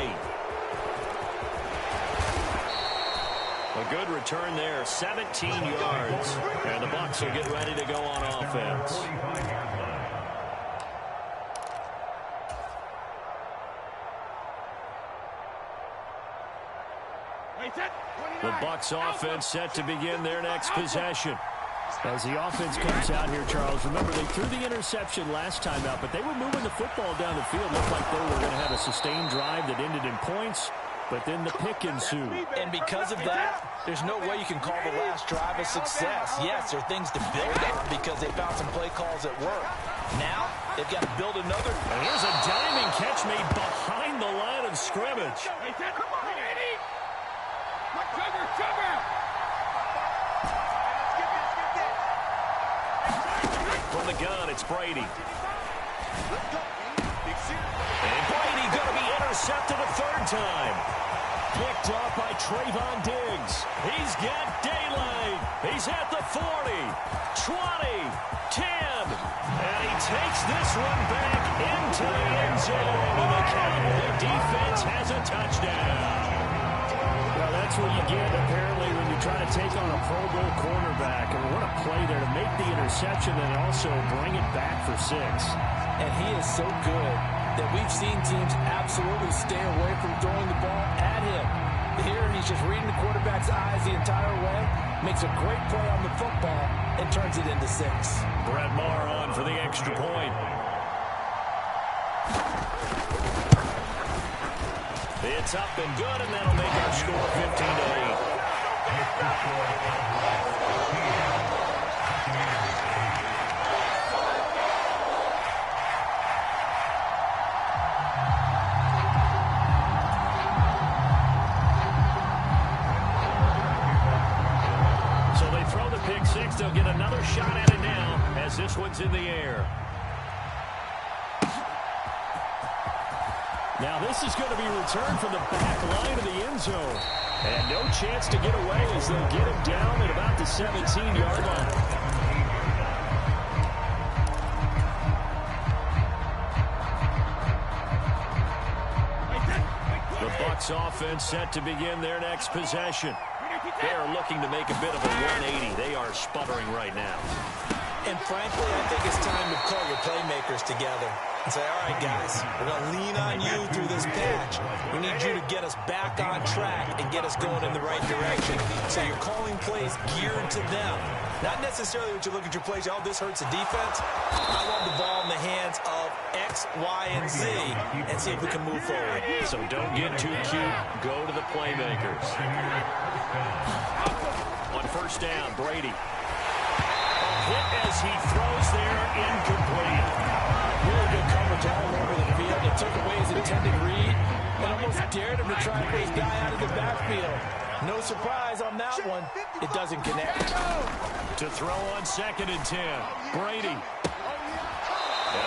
A good return there, 17 yards. And the Bucs will get ready to go on offense. The Bucs offense set to begin their next possession. As the offense comes out here, Charles, remember they threw the interception last time out, but they were moving the football down the field. Looked like they were going to have a sustained drive that ended in points, but then the pick ensued. And because of that, there's no way you can call the last drive a success. Yes, there are things to build on because they found some play calls that work. Now, they've got to build another. And here's a diving catch made behind the line of scrimmage. Come on, Eddie! Sugar! From the gun, it's Brady. And Brady going to be intercepted a third time. Picked off by Trayvon Diggs. He's got daylight. He's at the 40, 20, 10. And he takes this one back into the end zone. And the Cowboy defense has a touchdown. Well, that's what you get, apparently, when you try to take on a Pro Bowl cornerback. And what a play there to make the interception and also bring it back for 6. And he is so good that we've seen teams absolutely stay away from throwing the ball at him. Here, he's just reading the quarterback's eyes the entire way, makes a great play on the football, and turns it into 6. Brett Maher on for the extra point. It's up and good, and that'll make our score 15-8. So they throw the pick 6. They'll get another shot at it now as this one's in the air. Now this is going to be returned from the back line of the end zone. And no chance to get away as they'll get him down at about the 17-yard line. The Bucs offense set to begin their next possession. They are looking to make a bit of a 180. They are sputtering right now. And frankly, I think it's time to call your playmakers together and say, all right, guys, we're going to lean on you through this patch. We need you to get us back on track and get us going in the right direction. So you're calling plays geared to them. Not necessarily what you look at your plays, oh, this hurts the defense. I want the ball in the hands of X, Y, and Z and see if we can move forward. So don't get too cute. Go to the playmakers. On first down, Brady. Hit as he throws there, incomplete. Really good coverage all over the field. They took away his intended read and almost dared him to try and put his guy out of the backfield. No surprise on that one. It doesn't connect. To throw on 2nd and 10. Brady. And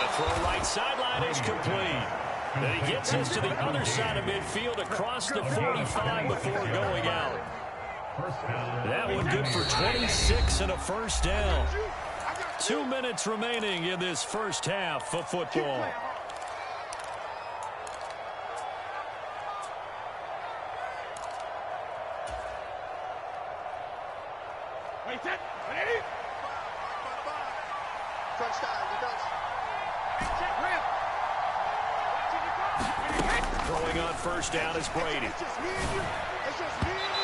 a throw right sideline is complete. Then he gets us to the other side of midfield across the 45 before going out. That one good for 26 and a first down. 2 minutes remaining in this first half of football. Throwing on first down is Brady.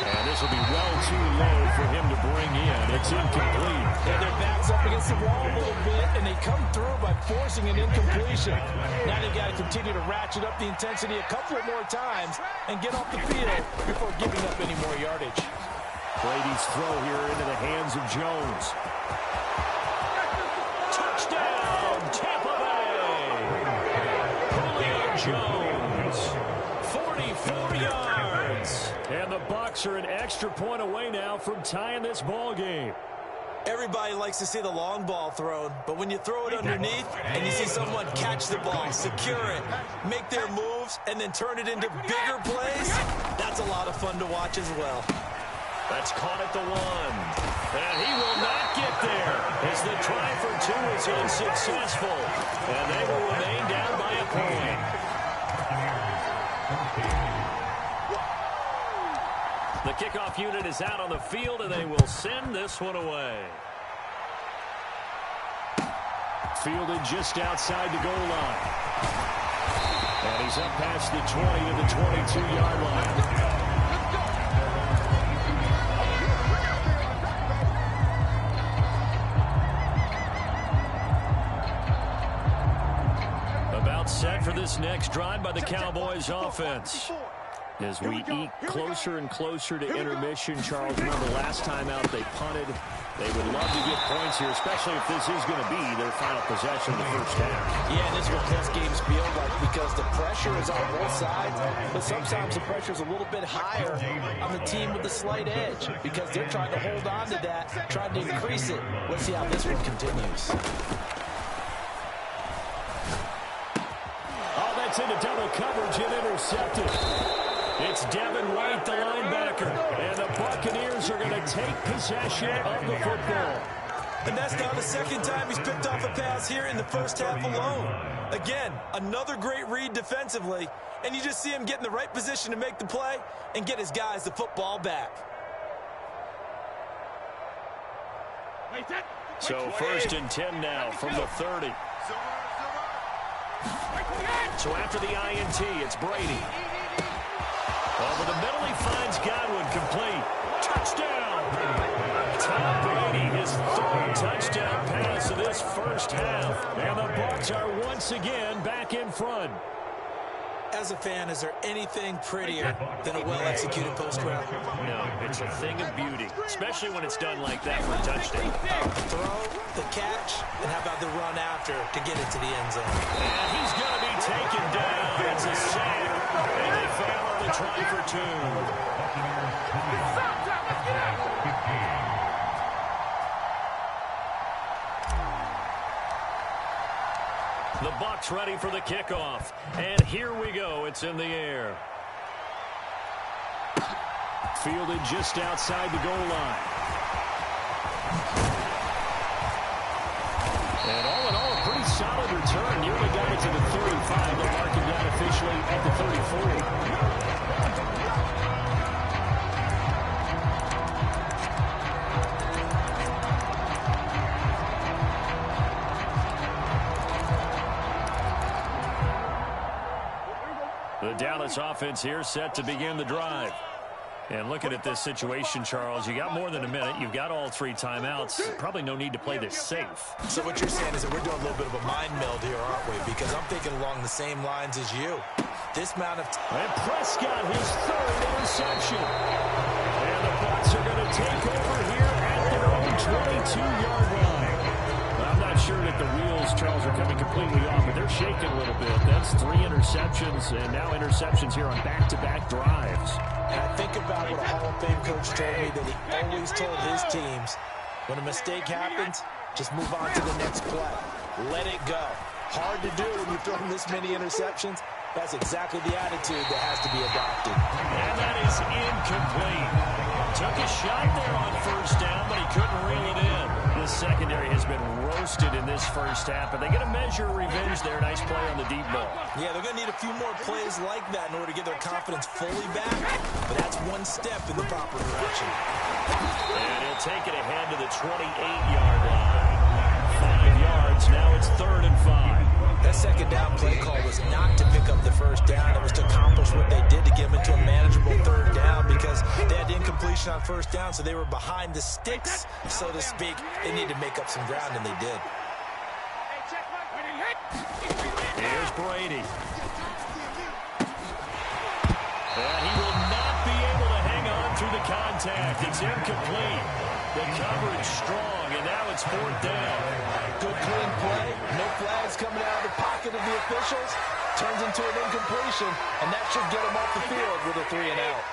And this will be well too low for him to bring in. It's incomplete. And their back's up against the wall a little bit, and they come through by forcing an incompletion. Now they've got to continue to ratchet up the intensity a couple of more times and get off the field before giving up any more yardage. Brady's throw here into the hands of Jones. Touchdown, Tampa Bay! Julio Jones, 44 yards. And the Bucs are an extra point away now from tying this ball game. Everybody likes to see the long ball thrown, but when you throw it underneath and you see someone catch the ball, secure it, make their moves, and then turn it into bigger plays, that's a lot of fun to watch as well. That's caught at the 1. And he will not get there as the try for 2 is unsuccessful. And they will remain down by a point. The kickoff unit is out on the field, and they will send this one away. Fielded just outside the goal line. And he's up past the 20 to the 22-yard line. About set for this next drive by the Cowboys offense. As we eke closer and closer to intermission, Charles, remember last time out they punted. They would love to get points here, especially if this is going to be their final possession of the first half. Yeah, and this is what close games feel like because the pressure is on both sides, but sometimes the pressure is a little bit higher on the team with the slight edge because they're trying to hold on to that, trying to increase it. Let's see how this one continues. Oh, that's into double coverage and intercepted. It's Devin White, the linebacker, and the Buccaneers are going to take possession of the football. And that's now the second time he's picked off a pass here in the first half alone. Again, another great read defensively, and you just see him get in the right position to make the play and get his guys the football back. So 1st and 10 now from the 30. So after the INT, it's Brady. Over the middle, he finds Godwin, complete. Touchdown! Tom Brady, his 3rd touchdown pass of this first half. And the Bucs are once again back in front. As a fan, is there anything prettier than a well-executed post route? No, it's a thing of beauty, especially when it's done like that for a touchdown. The throw, the catch, and how about the run after to get into the end zone? And he's going to be taken down. It's a sack, and they fail on the try for 2. The Bucs ready for the kickoff. And here we go. It's in the air. Fielded just outside the goal line. And all in all, a pretty solid return. Nearly got it to the 35. They'll mark him down officially at the 34. The Dallas offense here set to begin the drive. And looking at this situation, Charles, you got more than a minute. You've got all 3 timeouts. Probably no need to play this safe. So what you're saying is that we're doing a little bit of a mind meld here, aren't we? Because I'm thinking along the same lines as you. This amount of And Prescott, his 3rd interception. And the Bucs are going to take over here at their own 22-yard line. I'm not sure that the wheels, Charles, are coming completely off, but they're shaking a little bit. That's 3 interceptions, and now interceptions here on back-to-back drives. And I think about what a Hall of Fame coach told me that he always told his teams, when a mistake happens, just move on to the next play. Let it go. Hard to do when you're throwing this many interceptions. That's exactly the attitude that has to be adopted. And that is incomplete. Took a shot there on 1st down, but he couldn't reel it in. The secondary has been roasted in this first half, but they get a measure of revenge there. Nice play on the deep ball. Yeah, they're going to need a few more plays like that in order to get their confidence fully back, but that's one step in the proper direction. And he'll take it ahead to the 28-yard line. 5 yards, now it's 3rd and 5. That second down play call was not to pick up the first down. It was to accomplish what they did to get them into a manageable 3rd down because they had incompletion on 1st down, so they were behind the sticks, so to speak. They needed to make up some ground, and they did. Here's Brady. And he will not be able to hang on through the contact. It's incomplete. The coverage strong, and now it's 4th down. Good clean play. No flags coming out of the pocket of the officials. Turns into an incompletion, and that should get them off the field with a 3 and out.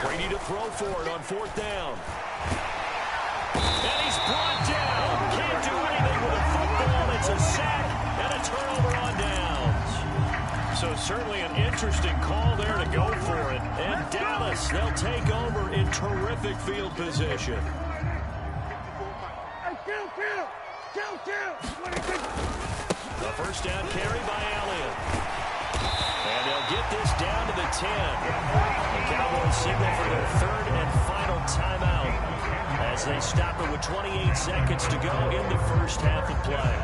Brady to throw for it on 4th down. And he's brought down. Can't do anything with a football. It's a sack and a turnover on downs. So certainly an interesting call there to go for it. And Dallas, they'll take over in terrific field position. The 1st down carry by Elliott. And they'll get this down to the 10. The Cowboys signal for their 3rd and final timeout as they stop it with 28 seconds to go in the first half of play.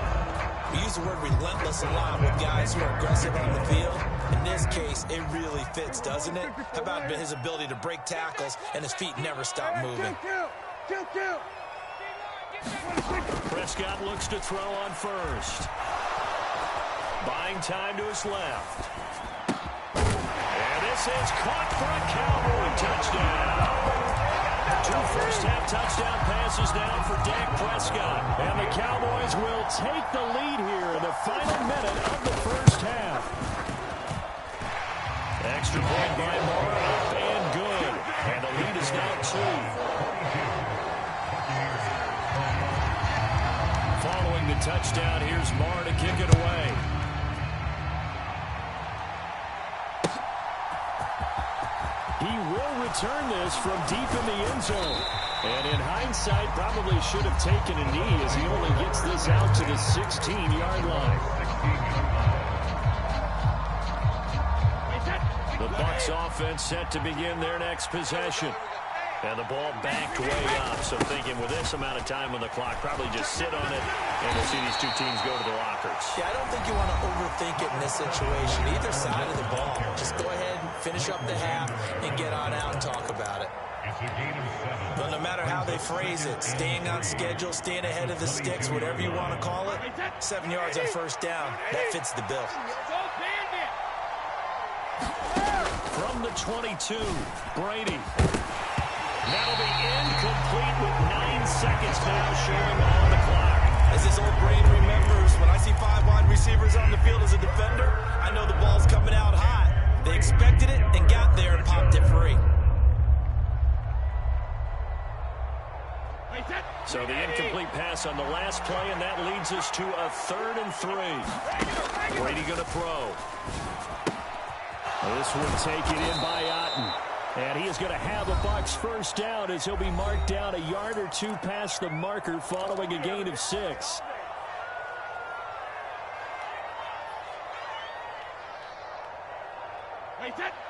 We use the word relentless a lot with guys who are aggressive on the field. In this case, it really fits, doesn't it? How about his ability to break tackles and his feet never stop moving? Prescott looks to throw on 1st. Buying time to his left. And this is caught for a Cowboy touchdown. 2 first-half touchdown passes now for Dak Prescott. And the Cowboys will take the lead here in the final minute of the first half. Extra point by Moore, up and good. And the lead is now 2. Following the touchdown, here's Moore to kick it away. He will return this from deep in the end zone. And in hindsight, probably should have taken a knee as he only gets this out to the 16-yard line. The Bucs offense set to begin their next possession. And the ball backed way up. So thinking with this amount of time on the clock, probably just sit on it, and we'll see these two teams go to the lockers. Yeah, I don't think you want to overthink it in this situation. Either side of the ball. Just go ahead and finish up the half and get on out and talk about it. But no matter how they phrase it, staying on schedule, staying ahead of the sticks, whatever you want to call it, 7 yards on first down, that fits the bill. From the 22, Brady. That'll be incomplete with 9 seconds now showing on the clock. As this old brain remembers, when I see 5 wide receivers on the field as a defender, I know the ball's coming out hot. They expected it and got there and popped it free. So the incomplete pass on the last play, and that leads us to a 3rd and 3. Brady going to throw. This will take it in by Otten. And he is going to have a Bucs first down as he'll be marked down a yard or 2 past the marker following a gain of 6.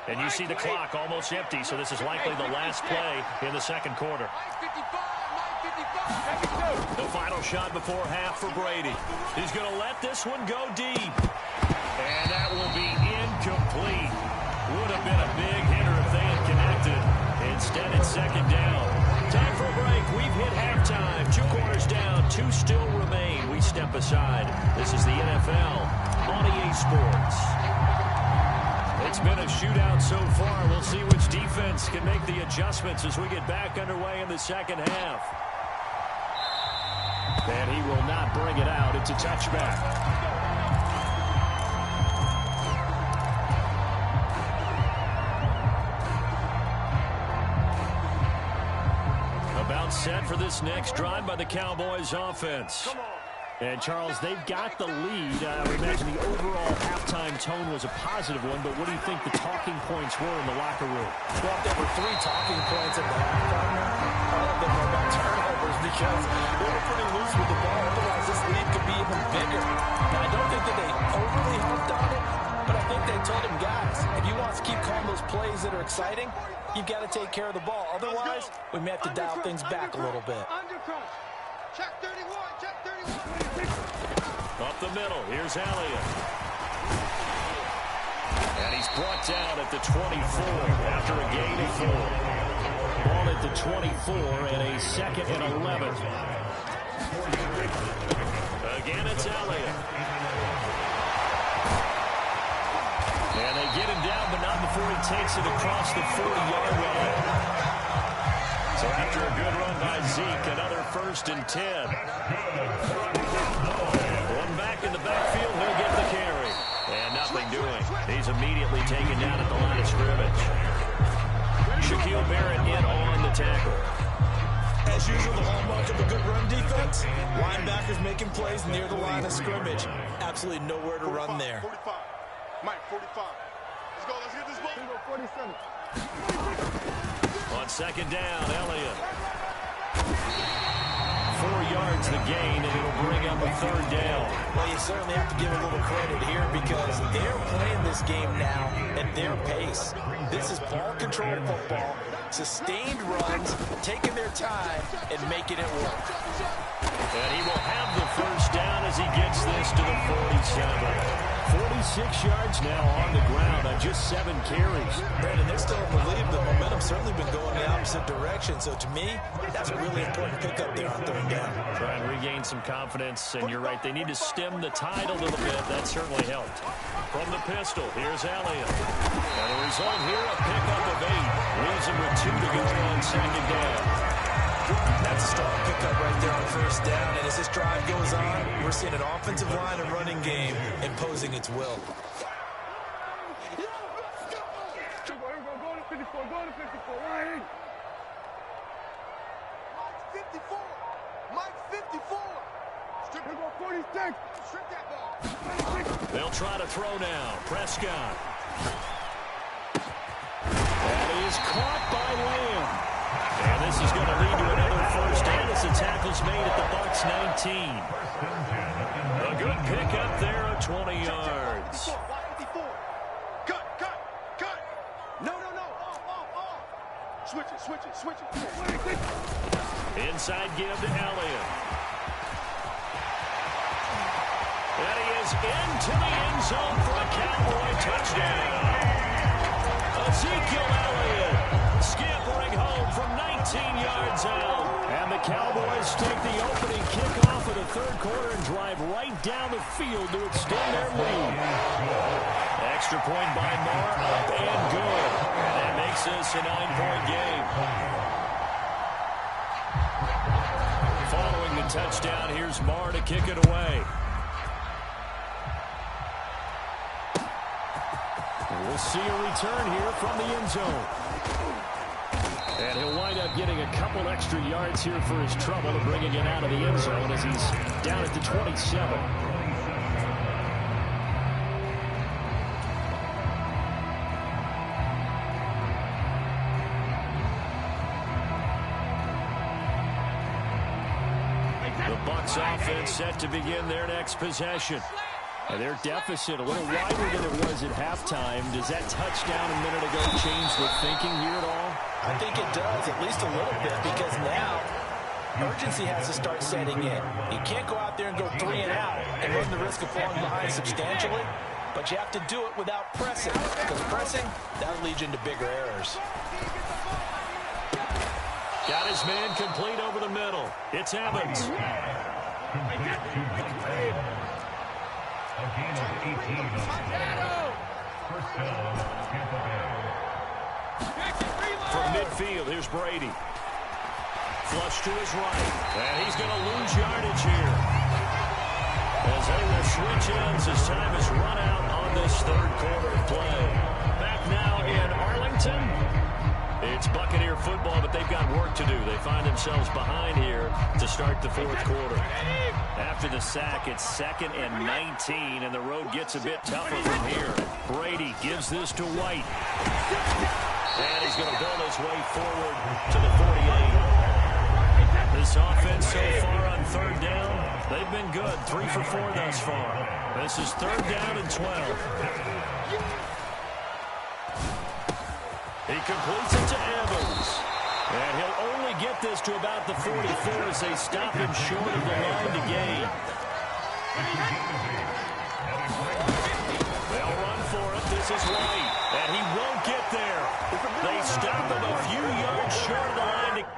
And you see the clock almost empty, so this is likely the last play in the second quarter. The final shot before half for Brady. He's going to let this one go deep. And that will be incomplete. Would have been a big hitter if they had connected. Instead, it's second down. Time for a break. We've hit halftime. 2 quarters down. 2 still remain. We step aside. This is the NFL on EA Sports. It's been a shootout so far. We'll see which defense can make the adjustments as we get back underway in the second half. And he will not bring it out. It's a touchback. About set for this next drive by the Cowboys offense. And, Charles, they've got the lead. I would imagine the overall halftime tone was a positive one, but what do you think the talking points were in the locker room? Well, there were 3 talking points in the halftime. All of them were about turnovers because they were pretty loose with the ball. Otherwise, this lead could be even bigger. Now, I don't think that they overly harped on it, but I think they told them, guys, if you want to keep calling those plays that are exciting, you've got to take care of the ball. Otherwise, we may have to dial things back a little bit. Check 31, check 31. Up the middle, here's Elliott. And he's brought down at the 24 after a gain of 4. Ball at the 24 and a 2nd and 11. Again, it's Elliott. And they get him down, but not before he takes it across the 40-yard line. So after a good run by Zeke, another 1st and 10. One back in the backfield, he'll get the carry. And nothing doing. He's immediately taken down at the line of scrimmage. Shaquille Barrett in on the tackle. As usual, the hallmark of a good run defense, linebackers making plays near the line of scrimmage. Absolutely nowhere to run there. 45. Mike, 45. Let's get this ball. 47. On second down, Elliott. 4 yards the gain, and it'll bring up a 3rd down. Well, you certainly have to give a little credit here because they're playing this game now at their pace. This is ball-control football, sustained runs, taking their time, and making it work. And he will have the 1st down as he gets this to the 47. 46 yards now on the ground on just 7 carries. Brandon, they're still in the lead. The momentum's certainly been going the opposite direction. So to me, that's a really important pickup there on 3rd down. Try and regain some confidence, and you're right, they need to stem the tide a little bit. That certainly helped. From the pistol, here's Elliott. And the result here, a pickup of 8. Leaves him with 2 to go on 2nd down. That's a strong pickup right there on 1st down. And as this drive goes on, we're seeing an offensive line and running game imposing its will. They'll try to throw now. Prescott. That is caught by Lamb. And this is going to lead to another 1st down as the tackle's made at the Bucs 19. A good pickup there of 20 yards. Cut. No. Switch it. Inside give to Elliott. And he is into the end zone for a Cowboy touchdown. Ezekiel Elliott scampering home from 19 yards out. And the Cowboys take the opening kickoff of the 3rd quarter and drive right down the field to extend their lead. Extra point by Marr, up and good. And that makes this a 9-point game. Following the touchdown, here's Marr to kick it away. We'll see a return here from the end zone. And he'll wind up getting a couple extra yards here for his trouble of bringing it out of the end zone as he's down at the 27. The Bucs offense set to begin their next possession. And their deficit a little wider than it was at halftime. Does that touchdown a minute ago change the thinking here at all? I think it does, at least a little bit, because now urgency has to start setting in. You can't go out there and go 3 and out and run the risk of falling behind substantially, but you have to do it without pressing, because pressing, that'll lead you into bigger errors. Got his man complete over the middle. It's Evans. A gain of 18 on the play. 1st down, Tampa Bay. From midfield, here's Brady. Flush to his right. And he's going to lose yardage here. As they will switch ends as time has run out on this 3rd quarter play. Back now in Arlington. It's Buccaneer football, but they've got work to do. They find themselves behind here to start the 4th quarter. After the sack, it's 2nd and 19, and the road gets a bit tougher from here. Brady gives this to White. And he's going to build his way forward to the 48. This offense so far on 3rd down, they've been good. 3 for 4 thus far. This is 3rd down and 12. He completes it to Evans. And he'll only get this to about the 44 as they stop him short of the line to gain. They'll run for it. This is White. And he won't get there. They stop him a few yards short of the line to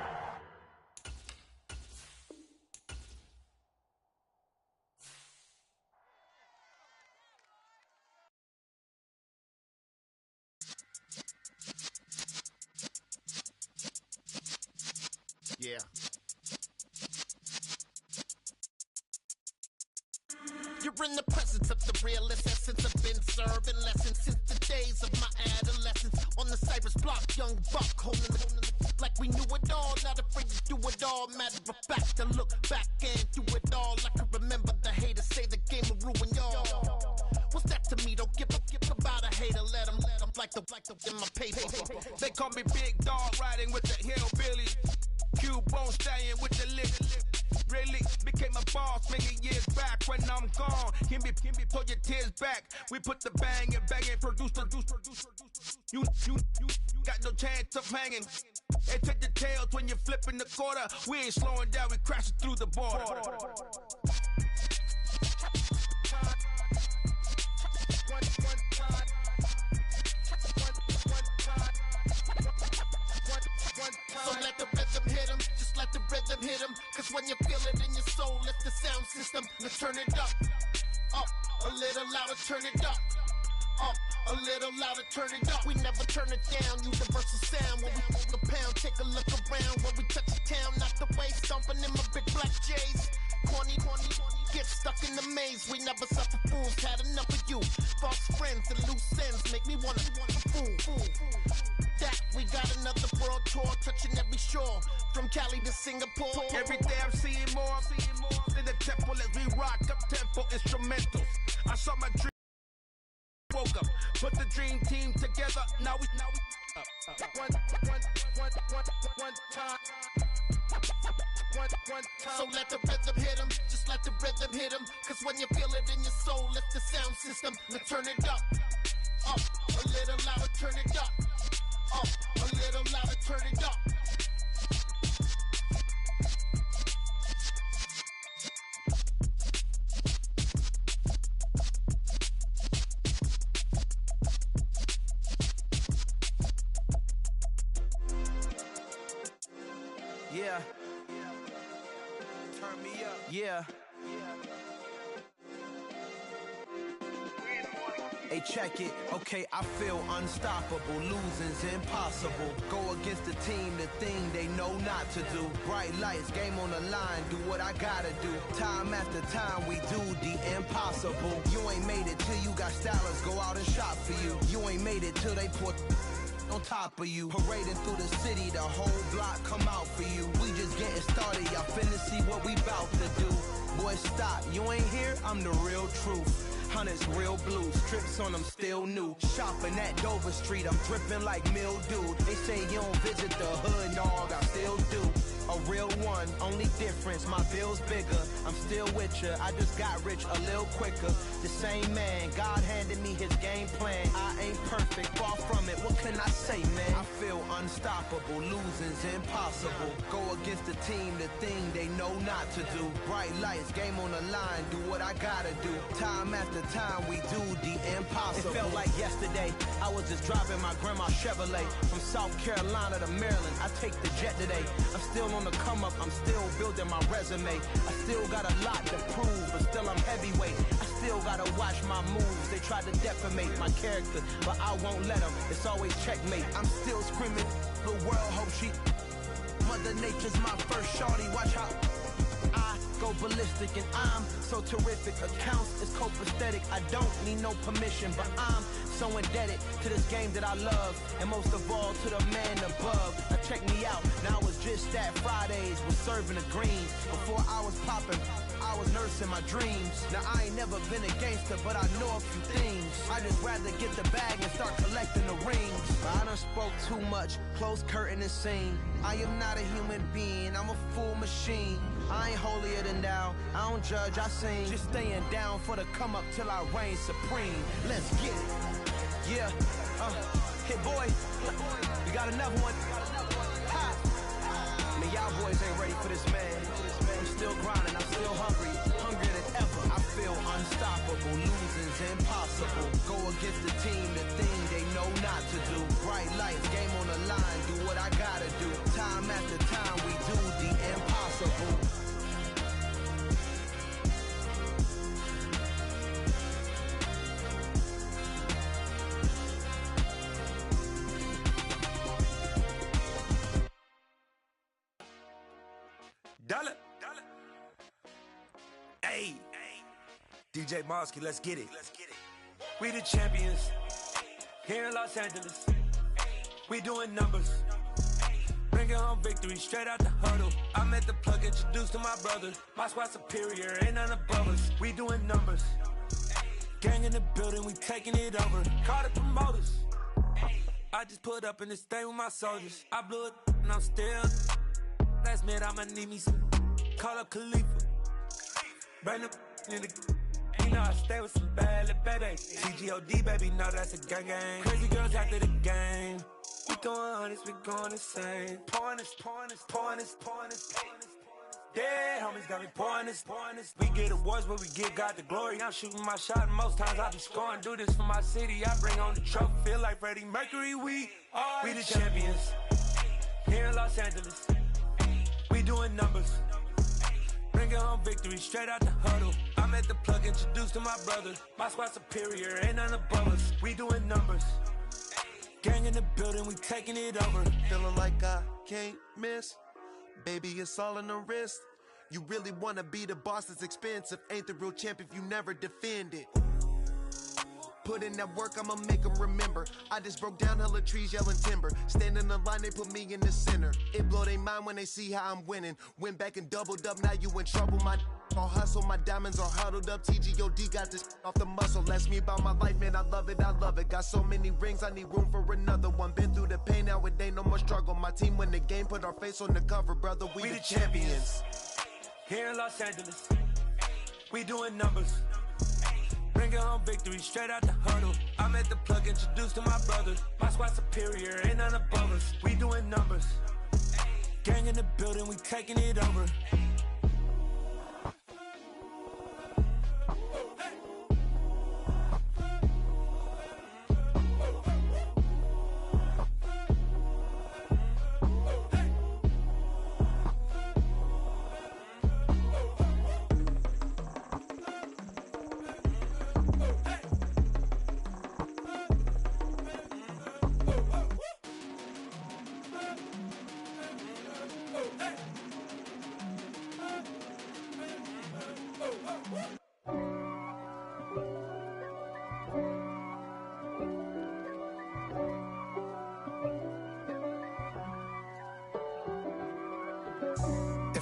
Yeah. You're in the presence of the realest essence. I've been serving lessons since the days of my adolescence. On the Cypress block, young buck holding the like we knew it all. Not afraid to do it all. Matter of fact, to look back and do it all. I can remember the haters say the game will ruin y'all. What's that to me? Don't give about a hater. Let them like the in my paper. They call me Big Dog, riding with the hillbillies. Q-Bone stallion with the lip. Really became a boss many years back. When I'm gone, can be pull your tears back. We put the bang and produce. You got no chance of hanging. They take the tails when you're flipping the quarter. We ain't slowing down, we crashing through the border. Cause when you feel it in your soul, lift the sound system. Let's turn it up. Up, a little louder, turn it up. Up, a little louder, turn it up. We never turn it down, universal sound. When we move the pound, take a look around. When we touch the town, knock the way, stomping in my big black J's. Corny, get stuck in the maze. We never suffer fools, had enough of you. False friends and loose ends make me wanna fool. That we got another world tour, touching every shore, from Cali to Singapore. Every day I'm seeing more in the temple as we rock up tempo instrumentals. I saw my dream, woke up, put the dream team together. Now we one time. So let the rhythm hit him, just let the rhythm hit him. Cause when you feel it in your soul, lift the sound system. Let's turn it up. Up, a little louder, turn it up. Up, a little louder, turn it up. Yeah. Turn me up. Yeah. Hey, check it. Okay, I feel unstoppable. Losing's impossible. Go against the team, the thing they know not to do. Bright lights, game on the line. Do what I gotta do. Time after time, we do the impossible. You ain't made it till you got stylers. Go out and shop for you. You ain't made it till they put on top of you. Parading through the city, the whole block come out for you. We just getting started, y'all finna see what we bout to do. Boy, stop, you ain't here, I'm the real truth. Hunters, real blue, strips on them still new. Shopping at Dover Street, I'm dripping like mildew. They say you don't visit the hood, dog, I still do. A real one, only difference, my bill's bigger. I'm still with ya, I just got rich a little quicker. The same man, God handed me his game plan. I ain't perfect, far from it, what can I say, man? I feel unstoppable, losing's impossible. Go against the team, the thing they know not to do. Bright lights, game on the line, do what I gotta do. Time after time, we do the impossible. It felt like yesterday, I was just driving my grandma's Chevrolet. From South Carolina to Maryland, I take the jet today. I'm still on the come up, I'm still building my resume. I still got a lot to prove, but still I'm heavyweight. I still gotta watch my moves. They try to defamate my character, but I won't let them. It's always checkmate. I'm still screaming, the world hope she. Mother Nature's my first shorty, watch how I go ballistic and I'm so terrific. Accounts is copacetic, I don't need no permission, but I'm so indebted to this game that I love, and most of all to the man above. Now check me out, now it's just that Fridays was serving the greens. Before I was popping, I was nursing my dreams. Now I ain't never been a gangster, but I know a few things. I just rather get the bag and start collecting the rings. I done spoke too much, close curtain and scene. I am not a human being, I'm a full machine. I ain't holier than thou, I don't judge, I sing. Just staying down for the come up till I reign supreme. Let's get it. Yeah, hit boy, we got another one. Ha! Man, y'all boys ain't ready for this, man. I'm still grinding, I'm still hungry, hungrier than ever. I feel unstoppable, losing's impossible. Go against the team, the thing they know not to do. Bright lights, game on the line, do what I gotta do. Time after time, we do the impossible. Dollar. Hey, DJ Mosky, let's get it. We the champions here in Los Angeles. We doing numbers, bringing home victory straight out the huddle. I met the plug, introduced to my brother. My squad superior, ain't none above us. We doing numbers, gang in the building, we taking it over. Call the promoters. I just put up in this thing with my soldiers. I blew it and I'm still. Last minute I'ma need me some. Call up Khalifa. Brand new in the. You know I stay with some bad little baby. CGOD baby, know that's a gang gang. Crazy girls after the game. We going honest, we going insane. Pouring this. Dead homies got me pouring this. We get awards where we give God the glory. I'm shooting my shot and most times I be scoring. Do this for my city, I bring on the trophy. Feel like Freddie Mercury, we the champions here in Los Angeles. We doing numbers, Bringing home victory straight out the huddle. I'm at the plug, introduced to my brother. My squad superior, ain't none above us. We doing numbers. Gang in the building, we taking it over. Feeling like I can't miss. Baby, it's all in the wrist. You really wanna be the boss, it's expensive. Ain't the real champ if you never defend it. Put in that work, I'ma make them remember. I just broke down hella trees, yelling timber. Stand in the line, they put me in the center. It blow their mind when they see how I'm winning. Went back and doubled up, now you in trouble. My all hustle, my diamonds are huddled up. TGOD got this off the muscle. Ask me about my life, man, I love it, I love it. Got so many rings, I need room for another one. Been through the pain, now it ain't no more struggle. My team win the game, put our face on the cover, brother. We the champions. Here in Los Angeles, we doing numbers. Bringing home victory straight out the huddle. I'm at the plug, introduced to my brother. My squad superior, ain't none above us. We doing numbers. Gang in the building, we taking it over.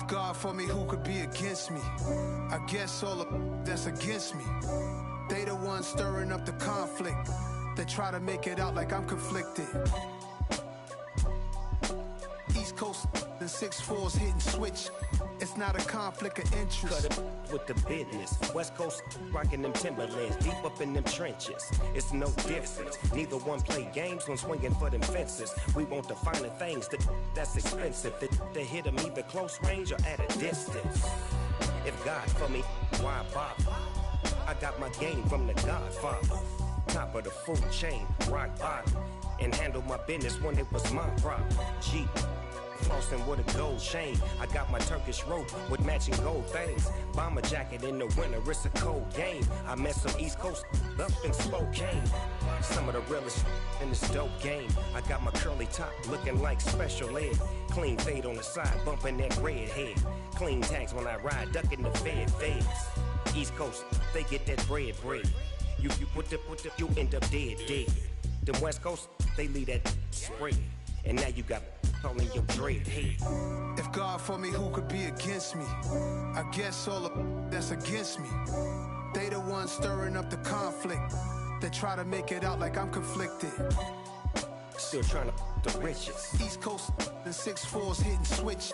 God for me, who could be against me? I guess all of that's against me. They the ones stirring up the conflict. They try to make it out like I'm conflicted. East Coast and 6'4's hitting switch. It's not a conflict of interest. Cut it with the business. West Coast rocking them Timberlands, deep up in them trenches. It's no difference. Neither one play games when swinging for them fences. We want the finer things that's expensive. That hit them either close range or at a distance. If God for me, why bother? I got my game from the Godfather. Top of the food chain, rock bottom. And handle my business when it was my problem. Jeep. Flossing with a gold chain. I got my Turkish rope with matching gold things. Bomber jacket in the winter, it's a cold game. I met some East Coast up in Spokane. Some of the realest in this dope game. I got my curly top looking like special ed. Clean fade on the side, bumping that red head. Clean tags when I ride, ducking the feds. East Coast, they get that bread. You you end up dead. Them West Coast, they leave that spread. And now you got all in your dread head. If God for me, who could be against me? I guess all of that's against me. They the ones stirring up the conflict. They try to make it out like I'm conflicted. Still trying to the riches. East Coast and 6'4's hitting switch.